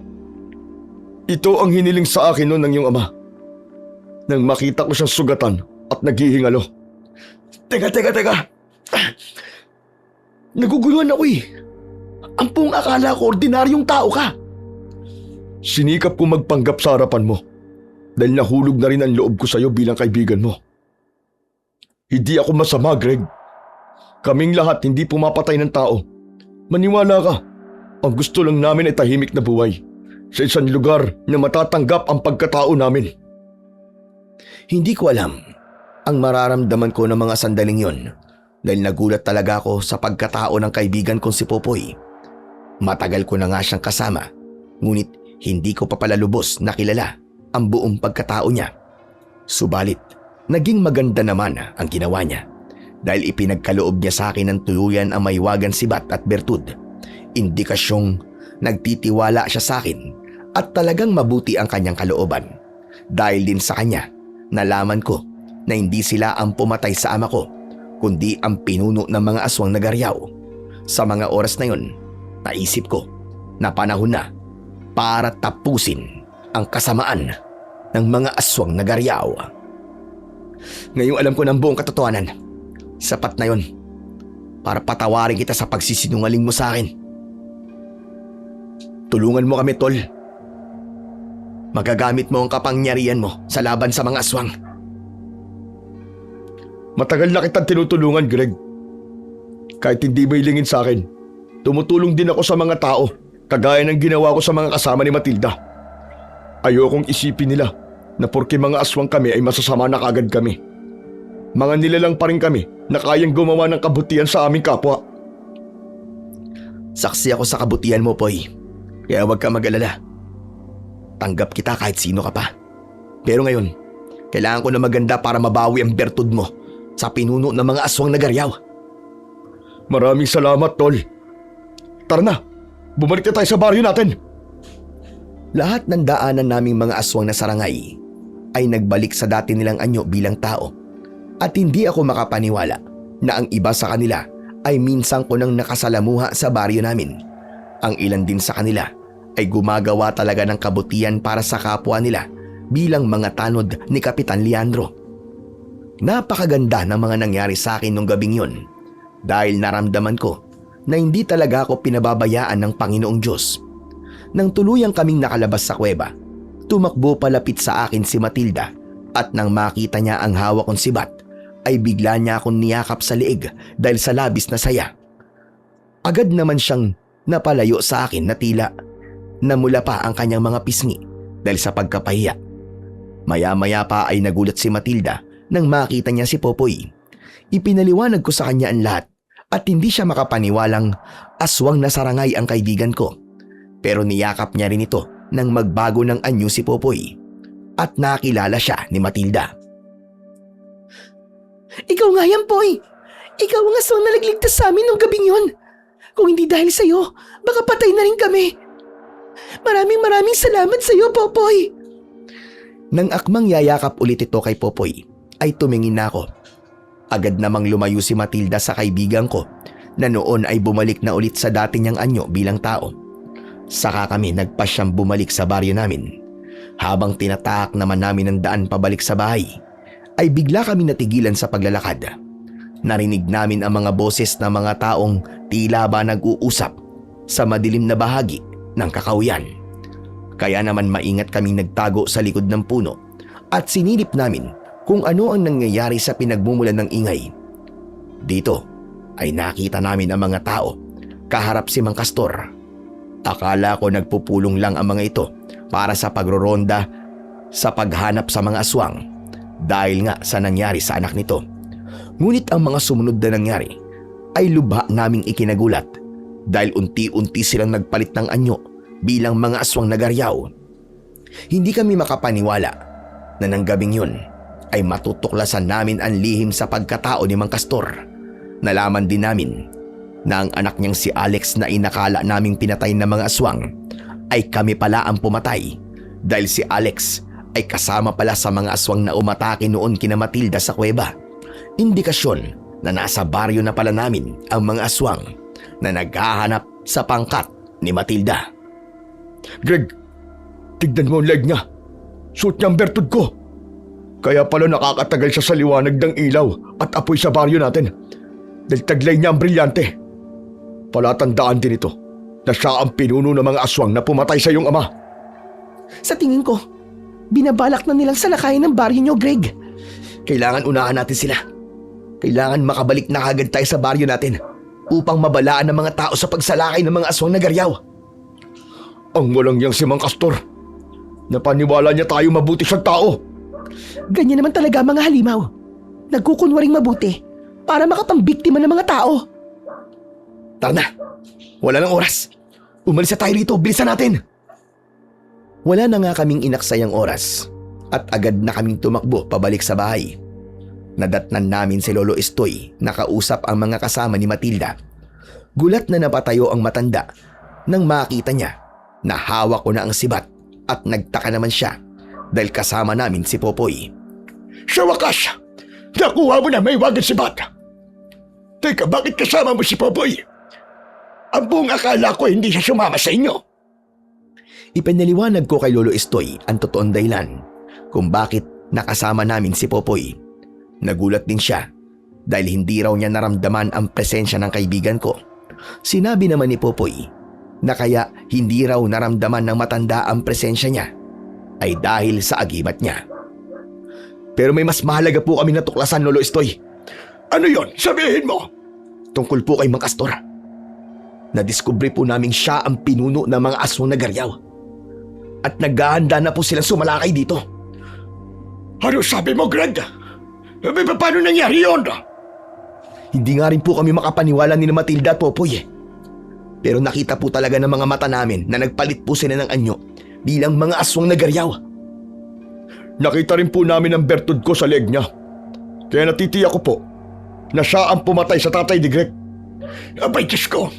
Ito ang hiniling sa akin noon ng iyong ama. Nang makita ko siyang sugatan at naghihingalo. Teka. Naguguluhan ako eh. Ang buong akala ko ordinaryong tao ka. Sinikap ko magpanggap sa harapan mo dahil nahulog na rin ang loob ko sa iyo bilang kaibigan mo. Hindi ako masama, Greg. Kaming lahat hindi pumapatay ng tao. Maniwala ka. Ang gusto lang namin ay tahimik na buhay sa isang lugar na matatanggap ang pagkatao namin. Hindi ko alam ang mararamdaman ko ng mga sandaling yon dahil nagulat talaga ako sa pagkatao ng kaibigan kong si Popoy. Matagal ko na nga siyang kasama, ngunit hindi ko pa pala lubos na kilala ang buong pagkatao niya. Subalit, naging maganda naman ang ginawa niya dahil ipinagkaloob niya sa akin ng tuluyan ang Mahiwagan Sibat at bertud. Indikasyong Nagtitiwala siya sa akin at talagang mabuti ang kanyang kalooban. Dahil din sa kanya, nalaman ko na hindi sila ang pumatay sa ama ko, kundi ang pinuno ng mga aswang na Garyaw. Sa mga oras na yun, naisip ko na panahon na para tapusin ang kasamaan ng mga aswang na Garyaw. Ngayong alam ko ng buong katotohanan, sapat na yun para patawarin kita sa pagsisinungaling mo sa akin. Tulungan mo kami, tol. Magagamit mo ang kapangyarihan mo sa laban sa mga aswang. Matagal na kitang tinutulungan, Greg. Kahit hindi mo hilingin sa akin, tumutulong din ako sa mga tao, kagaya ng ginawa ko sa mga kasama ni Matilda. Ayokong isipin nila na porke mga aswang kami ay masasama na kagad kami. Mga nilalang pa rin kami na kayang gumawa ng kabutihan sa aming kapwa. Saksi ako sa kabutihan mo, Poy. Kaya huwag ka mag-alala. Tanggap kita kahit sino ka pa. Pero ngayon, kailangan ko na maganda para mabawi ang bertud mo sa pinuno ng mga aswang na Garyaw. Maraming salamat, tol. Tara na, bumalik na tayo sa baryo natin. Lahat ng daanan naming mga aswang na sarangay ay nagbalik sa dati nilang anyo bilang tao. At hindi ako makapaniwala na ang iba sa kanila ay minsan ko nang nakasalamuha sa baryo namin. Ang ilan din sa kanila ay gumagawa talaga ng kabutihan para sa kapwa nila bilang mga tanod ni Kapitan Leandro. Napakaganda ng mga nangyari sa akin nung gabing yun dahil naramdaman ko na hindi talaga ako pinababayaan ng Panginoong Diyos. Nang tuluyang kaming nakalabas sa kuweba, tumakbo palapit sa akin si Matilda at nang makita niya ang hawak kong sibat ay bigla niya akong niyakap sa liig dahil sa labis na saya. Agad naman siyang napalayo sa akin na tila namula pa ang kanyang mga pisngi dahil sa pagkapahiya. Maya-maya pa ay nagulat si Matilda nang makita niya si Popoy. Ipinaliwanag ko sa kanya ang lahat at hindi siya makapaniwalang aswang na sarangay ang kaibigan ko. Pero niyakap niya rin ito nang magbago ng anyo si Popoy at nakilala siya ni Matilda. Ikaw nga yan, Poy. Ikaw ang aswang na nagligtas sa amin nung gabing yun. Kung hindi dahil sa'yo, baka patay na rin kami. Maraming salamat sa'yo, Popoy. Nang akmang yayakap ulit ito kay Popoy, ay tumingin na ako. Agad namang lumayo si Matilda sa kaibigan ko na noon ay bumalik na ulit sa dati niyang anyo bilang tao. Saka kami nagpasyang bumalik sa baryo namin. Habang tinatahak naman namin ang daan pabalik sa bahay, ay bigla kami natigilan sa paglalakad. Narinig namin ang mga boses ng mga taong tila ba nag-uusap sa madilim na bahagi ng kakahuyan. Kaya naman maingat kaming nagtago sa likod ng puno at sinilip namin kung ano ang nangyayari sa pinagmumulan ng ingay. Dito ay nakita namin ang mga tao, kaharap si Mang Castor. Akala ko nagpupulong lang ang mga ito para sa pagroronda sa paghanap sa mga aswang dahil nga sa nangyari sa anak nito. Ngunit ang mga sumunod na nangyari ay lubha naming ikinagulat dahil unti-unti silang nagpalit ng anyo bilang mga aswang na Garyaw. Hindi kami makapaniwala na nang gabing yun ay matutuklasan namin ang lihim sa pagkatao ni Mang Castor. Nalaman din namin na ang anak niyang si Alex na inakala naming pinatay ng mga aswang ay kami pala ang pumatay dahil si Alex ay kasama pala sa mga aswang na umatake noon kina Matilda sa kuweba. Indikasyon na nasa baryo na pala namin ang mga aswang na naghahanap sa pangkat ni Matilda. Greg, tignan mo ang leg niya. Suot niya ang bertud ko. Kaya pala nakakatagal siya sa liwanag ng ilaw at apoy sa baryo natin. Dahil taglay niya ang brilyante. Palatandaan din ito na siya ang pinuno ng mga aswang na pumatay sa iyong ama. Sa tingin ko, binabalak na nilang salakayin ng baryo niyo, Greg. Kailangan unahan natin sila. Kailangan makabalik na agad tayo sa baryo natin upang mabalaan ng mga tao sa pagsalakay ng mga aswang na Garyaw. Ang walang yang si Mang Castor. Napaniwala niya tayo mabuti siyang tao. Ganyan naman talaga mga halimaw. Nagkukunwaring mabuti para makapambiktima ng mga tao. Tara na, wala nang oras. Umalis na tayo rito, bilisan natin. Wala na nga kaming inaksayang oras at agad na kaming tumakbo pabalik sa bahay. Nadatnan namin si Lolo Estoy na kausap ang mga kasama ni Matilda. Gulat na napatayo ang matanda nang makita niya na hawak ko na ang sibat at nagtaka naman siya dahil kasama namin si Popoy. Sa wakas, nakuha mo na may wagan si Bata. Teka, bakit kasama mo si Popoy? Ang buong akala ko hindi siya sumama sa inyo. Ipinaliwanag ko kay Lolo Estoy ang totoong dahilan kung bakit nakasama namin si Popoy. Nagulat din siya dahil hindi raw niya naramdaman ang presensya ng kaibigan ko. Sinabi naman ni Popoy na kaya hindi raw naramdaman ng matanda ang presensya niya ay dahil sa agimat niya. Pero may mas mahalaga po kami natuklasan, Lolo Estoy. Ano yon? Sabihin mo. Tungkol po kay Mang Castor. Nadiskubre po namin siya ang pinuno ng mga aswang na garyaw. At naghahanda na po silang sumalakay dito. Ano sabi mo, Greg? Paano nangyari yun? Hindi nga rin po kami makapaniwala ni Matilda at Popoy. Pero nakita po talaga ng mga mata namin na nagpalit po sila ng anyo bilang mga aswang na garyaw. Nakita rin po namin ang bertud ko sa leg niya. Kaya natitiyak ko po na siya ang pumatay sa tatay ni Greg. Abay, Diyos ko.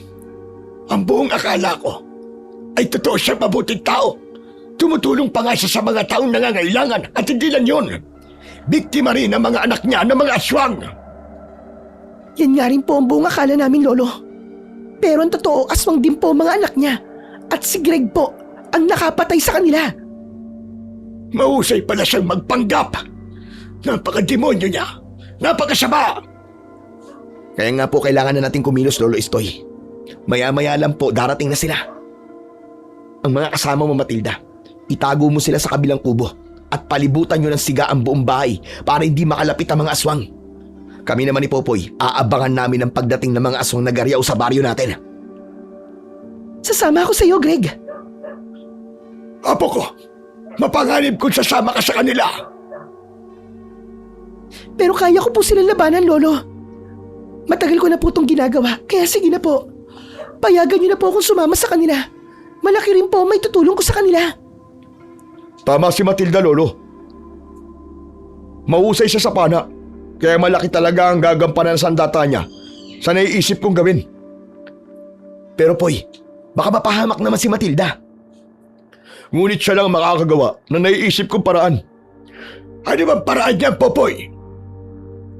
Ang buong akala ko ay totoo siya mabuting tao. Tumutulong pa nga siya sa mga taong nangangailangan at hindi lang yun. Biktima rin ang mga anak niya ng mga aswang. Yan nga rin po ang buong akala namin, Lolo. Pero ang totoo, aswang din po ang mga anak niya. At si Greg po ang nakapatay sa kanila. Mahusay pala siyang magpanggap. Napakademonyo niya. Napakasama. Kaya nga po kailangan na natin kumilos, Lolo Estoy. Maya-maya lang po darating na sila. Ang mga kasama mo, Matilda, itago mo sila sa kabilang kubo at palibutan nyo ng siga ang buong bahay para hindi makalapit ang mga aswang. Kami naman ni Popoy, aabangan namin ang pagdating ng mga aswang na garyaw sa baryo natin. Sasama ako sa iyo, Greg. Apo ko, mapanganib kung sasama ka sa kanila. Pero kaya ko po silang labanan, Lolo. Matagal ko na po itong ginagawa, kaya sige na po. Payagan niyo na po akong sumama sa kanila. Malaki rin po may tutulong ko sa kanila. Tama si Matilda, Lolo. Mahusay siya sa pana. Kaya malaki talaga ang gagampanan sa sandata niya sa naiisip kong gawin. Pero Poy, baka mapahamak naman si Matilda. Ngunit siya lang makakagawa ng naiisip kong paraan. Ano bang paraan niyan, Popoy?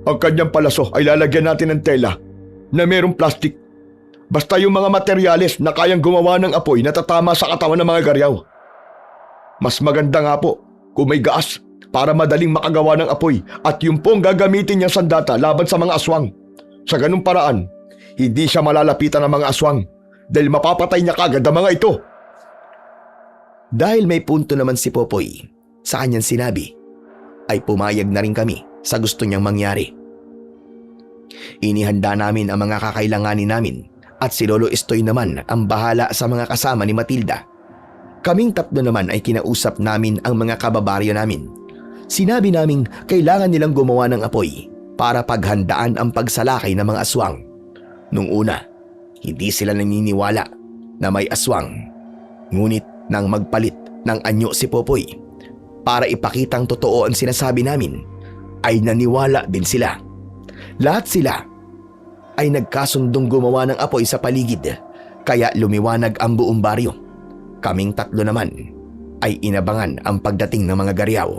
Ang kanyang palaso ay lalagyan natin ng tela na mayroong plastik. Basta yung mga materyales na kayang gumawa ng apoy na tatama sa katawan ng mga garyaw. Mas maganda nga po kung may gaas para madaling makagawa ng apoy at yung pong gagamitin niyang sandata laban sa mga aswang. Sa ganung paraan, hindi siya malalapitan ng mga aswang dahil mapapatay niya kagad ang mga ito. Dahil may punto naman si Popoy sa kanyang sinabi, ay pumayag na rin kami sa gusto niyang mangyari. Inihanda namin ang mga kakailanganin namin at si Lolo Estoy naman ang bahala sa mga kasama ni Matilda. Kaming tatlo naman ay kinausap namin ang mga kababaryo namin. Sinabi naming kailangan nilang gumawa ng apoy para paghandaan ang pagsalakay ng mga aswang. Nung una, hindi sila naniniwala na may aswang. Ngunit nang magpalit ng anyo si Popoy para ipakitang totoo ang sinasabi namin, ay naniwala din sila. Lahat sila ay nagkasundong gumawa ng apoy sa paligid kaya lumiwanag ang buong baryo. Kaming tatlo naman ay inabangan ang pagdating ng mga garyaw.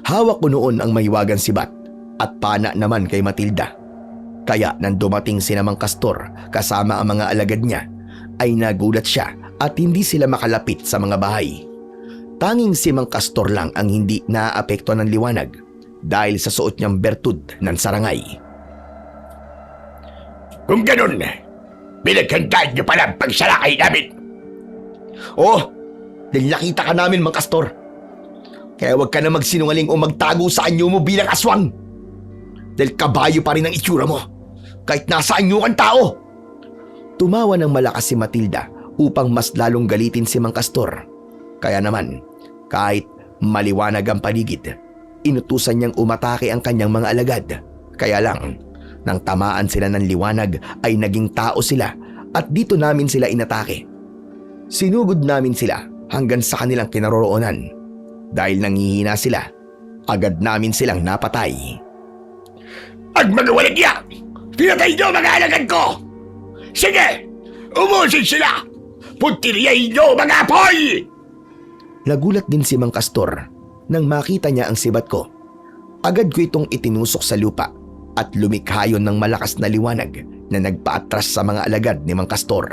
Hawak ko noon ang mahiwagang sibat at pana naman kay Matilda. Kaya nang dumating si Mang Castor kasama ang mga alagad niya, ay nagulat siya at hindi sila makalapit sa mga bahay. Tanging si Mang Castor lang ang hindi naaapekto ng liwanag dahil sa suot niyang bertud ng sarangay. Kung ganun, pinaghandaan niyo pala ang pagsalakay namin. Oh, dahil nakita ka namin, Mang Castor. Kaya huwag ka na magsinungaling o magtago sa anyo mo bilang aswang. Dahil kabayo pa rin ang itsura mo, kahit nasa anyo kang tao. Tumawa ng malakas si Matilda upang mas lalong galitin si Mang Castor. Kaya naman, kahit maliwanag ang paligid, inutusan niyang umatake ang kanyang mga alagad. Kaya lang, nang tamaan sila ng liwanag ay naging tao sila at dito namin sila inatake. Sinugod namin sila hanggang sa kanilang kinaroroonan. Dahil nanghihina sila, agad namin silang napatay. Ang mga walagya! Pinatay niyo ang mga alagad ko! Sige! Umusin sila! puntirya inyo, mga apoy! Nagulat din si Mang Castor nang makita niya ang sibat ko. Agad ko itong itinusok sa lupa at lumikha yun ng malakas na liwanag na nagpaatras sa mga alagad ni Mang Castor.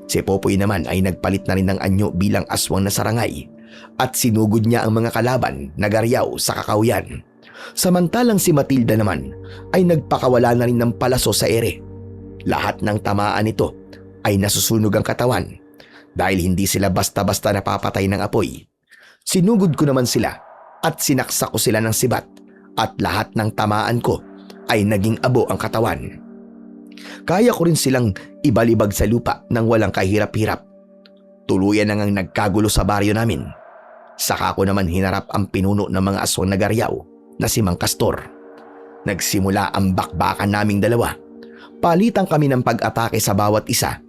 Si Popoy naman ay nagpalit na rin ng anyo bilang aswang na sarangay at sinugod niya ang mga kalaban na garyaw sa kakawyan. Samantalang si Matilda naman ay nagpakawala na rin ng palaso sa ere. Lahat ng tamaan nito ay nasusunog ang katawan dahil hindi sila basta-basta napapatay ng apoy. Sinugod ko naman sila at sinaksak ko sila ng sibat at lahat ng tamaan ko ay naging abo ang katawan. Kaya ko rin silang ibalibag sa lupa nang walang kahirap-hirap. Tuluyan na ngang nagkagulo sa baryo namin. Saka ko naman hinarap ang pinuno ng mga aswang na garyaw na si Mang Castor. Nagsimula ang bakbakan naming dalawa. Palitan kami ng pag-atake sa bawat isa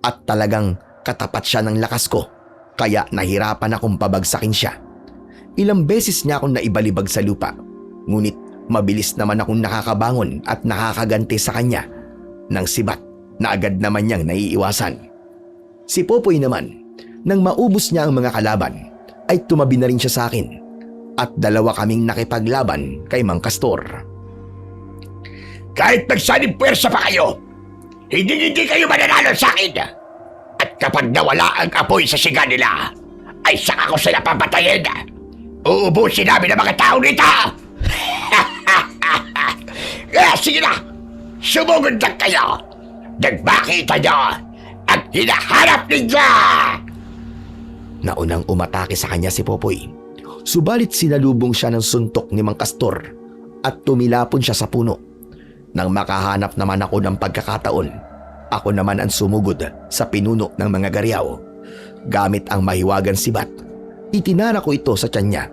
at talagang katapat siya ng lakas ko kaya nahirapan akong pabagsakin siya. Ilang beses niya akong naibalibag sa lupa ngunit mabilis naman akong nakakabangon at nakakaganti sa kanya ng sibat na agad naman niyang naiiwasan. Si Popoy naman, nang maubos niya ang mga kalaban ay tumabi na rin siya sa akin at dalawa kaming nakipaglaban kay Mang Castor. Kahit nagsanib puwersa pa kayo, hindi kayo mananalo sa akin. At kapag nawala ang apoy sa siga nila, ay saka ko sila papatayin. Uubusin namin ang mga tao nito! Kaya sige na, sumugod lang kayo. Nagmakita nyo ang hinahanap ninyo! Naunang umatake sa kanya si Popoy. Subalit sinalubong siya ng suntok ni Mang Castor at tumilapon siya sa puno. Nang makahanap naman ako ng pagkakataon, ako naman ang sumugod sa pinuno ng mga garyaw. Gamit ang mahiwagang sibat, itinara ko ito sa tiyan niya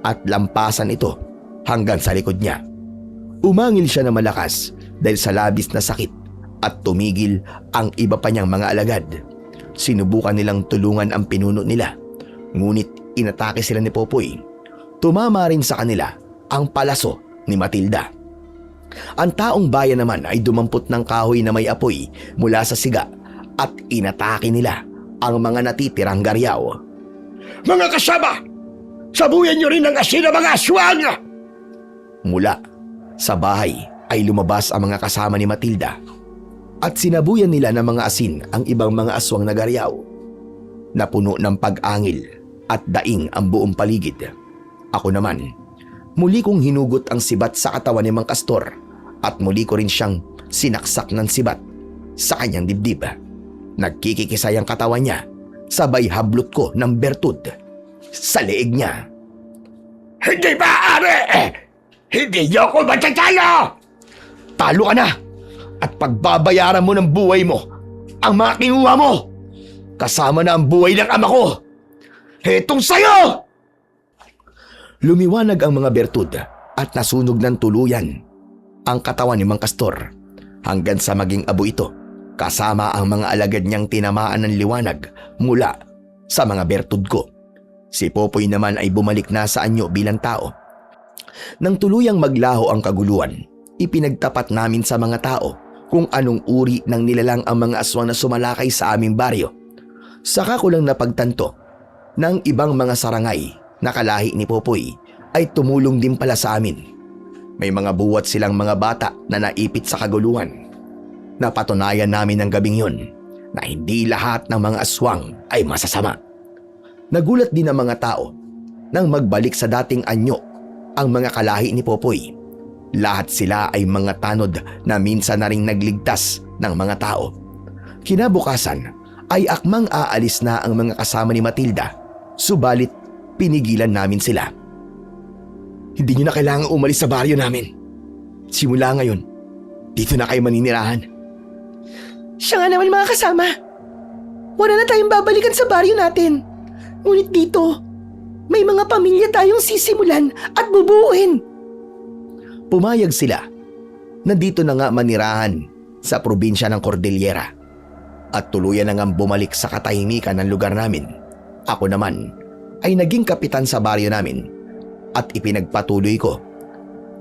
at lampasan ito hanggang sa likod niya. Umangil siya na malakas dahil sa labis na sakit at tumigil ang iba pa niyang mga alagad. Sinubukan nilang tulungan ang pinuno nila, ngunit inatake sila ni Popoy. Tumama rin sa kanila ang palaso ni Matilda. Ang taong bayan naman ay dumampot ng kahoy na may apoy mula sa siga at inatake nila ang mga natitirang garyaw. Mga kasama, sabuyan nyo rin ang asin ng mga aswang! Mula sa bahay ay lumabas ang mga kasama ni Matilda at sinabuyan nila ng mga asin ang ibang mga aswang na garyaw. Napuno ng pag-angil at daing ang buong paligid. Ako naman, muli kong hinugot ang sibat sa katawan ni Mang Castor at muli ko rin siyang sinaksak ng sibat sa kanyang dibdib. Nagkikikisay ang katawan niya, sabay hablot ko ng bertud sa leeg niya. Hindi maaari! Hindi niyo ako matatalo! Talo ka na at pagbabayaran mo ng buhay mo ang mga kinuha mo. Kasama na ang buhay ng ama ko. Hetong sayo! Lumiwanag ang mga bertud at nasunog ng tuluyan ang katawan ni Mang Castor hanggang sa maging abo ito kasama ang mga alagad niyang tinamaan ng liwanag mula sa mga bertud ko. Si Popoy naman ay bumalik na sa anyo bilang tao. Nang tuluyang maglaho ang kaguluhan, ipinagtapat namin sa mga tao kung anong uri ng nilalang ang mga aswang na sumalakay sa aming baryo. Saka ko lang napagtanto na ang ibang mga sarangay na kalahi ni Popoy ay tumulong din pala sa amin. May mga buwat silang mga bata na naipit sa kaguluhan. Napatunayan namin ng gabing yun na hindi lahat ng mga aswang ay masasama. Nagulat din ang mga tao nang magbalik sa dating anyo ang mga kalahi ni Popoy. Lahat sila ay mga tanod na minsan na ring nagligtas ng mga tao. Kinabukasan ay akmang aalis na ang mga kasama ni Matilda, subalit pinigilan namin sila. Hindi niyo na kailangang umalis sa baryo namin. Simula ngayon, dito na kayo maninirahan. Siya nga naman mga kasama. Wala na tayong babalikan sa baryo natin. Ngunit dito, may mga pamilya tayong sisimulan at bubuuin. Pumayag sila na dito na nga manirahan sa probinsya ng Cordillera at tuluyan na nga bumalik sa katahimikan ng lugar namin. Ako naman ay naging kapitan sa baryo namin at ipinagpatuloy ko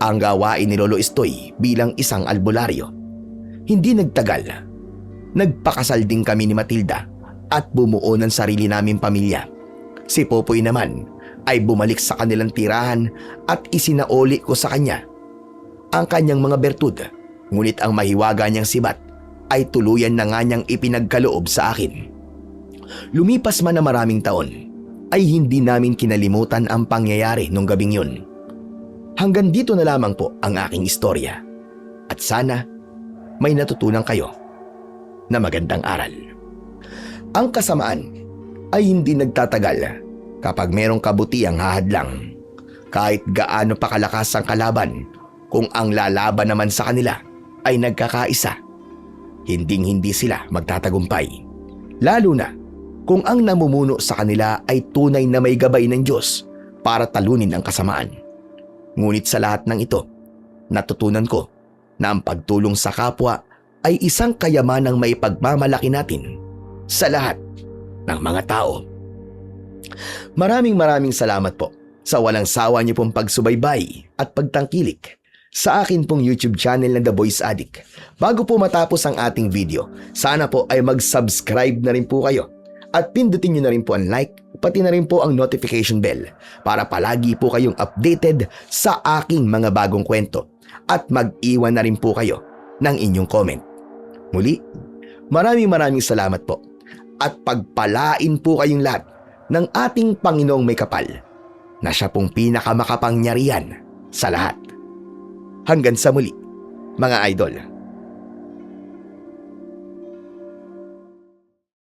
ang gawain ni Lolo Estoy bilang isang albularyo. Hindi nagtagal, nagpakasal din kami ni Matilda at bumuo ng sarili naming pamilya. Si Popoy naman ay bumalik sa kanilang tirahan at isinaoli ko sa kanya ang kanyang mga bertud, ngunit ang mahiwaga niyang sibat ay tuluyan na nga niyang ipinagkaloob sa akin. Lumipas man na maraming taon, ay hindi namin kinalimutan ang pangyayari nung gabing yun. Hanggang dito na lamang po ang aking istorya. At sana may natutunan kayo na magandang aral. Ang kasamaan ay hindi nagtatagal kapag merong kabutiang hahadlang. Kahit gaano pa kalakas ang kalaban, kung ang lalaban naman sa kanila ay nagkakaisa, hinding-hindi sila magtatagumpay. Lalo na kung ang namumuno sa kanila ay tunay na may gabay ng Diyos para talunin ang kasamaan. Ngunit sa lahat ng ito, natutunan ko na ang pagtulong sa kapwa ay isang kayamanang may pagmamalaki natin sa lahat ng mga tao. Maraming salamat po sa walang sawa niyo pong pagsubaybay at pagtangkilik sa akin pong YouTube channel na The Voice Addict. Bago po matapos ang ating video, sana po ay mag-subscribe na rin po kayo at pindutin niyo na rin po ang like, pati na rin po ang notification bell para palagi po kayong updated sa aking mga bagong kwento at mag-iwan na rin po kayo ng inyong comment. Muli, maraming salamat po at pagpalain po kayong lahat ng ating Panginoong may kapal na siya pong pinakamakapangyarihan sa lahat. Hanggang sa muli, mga idol.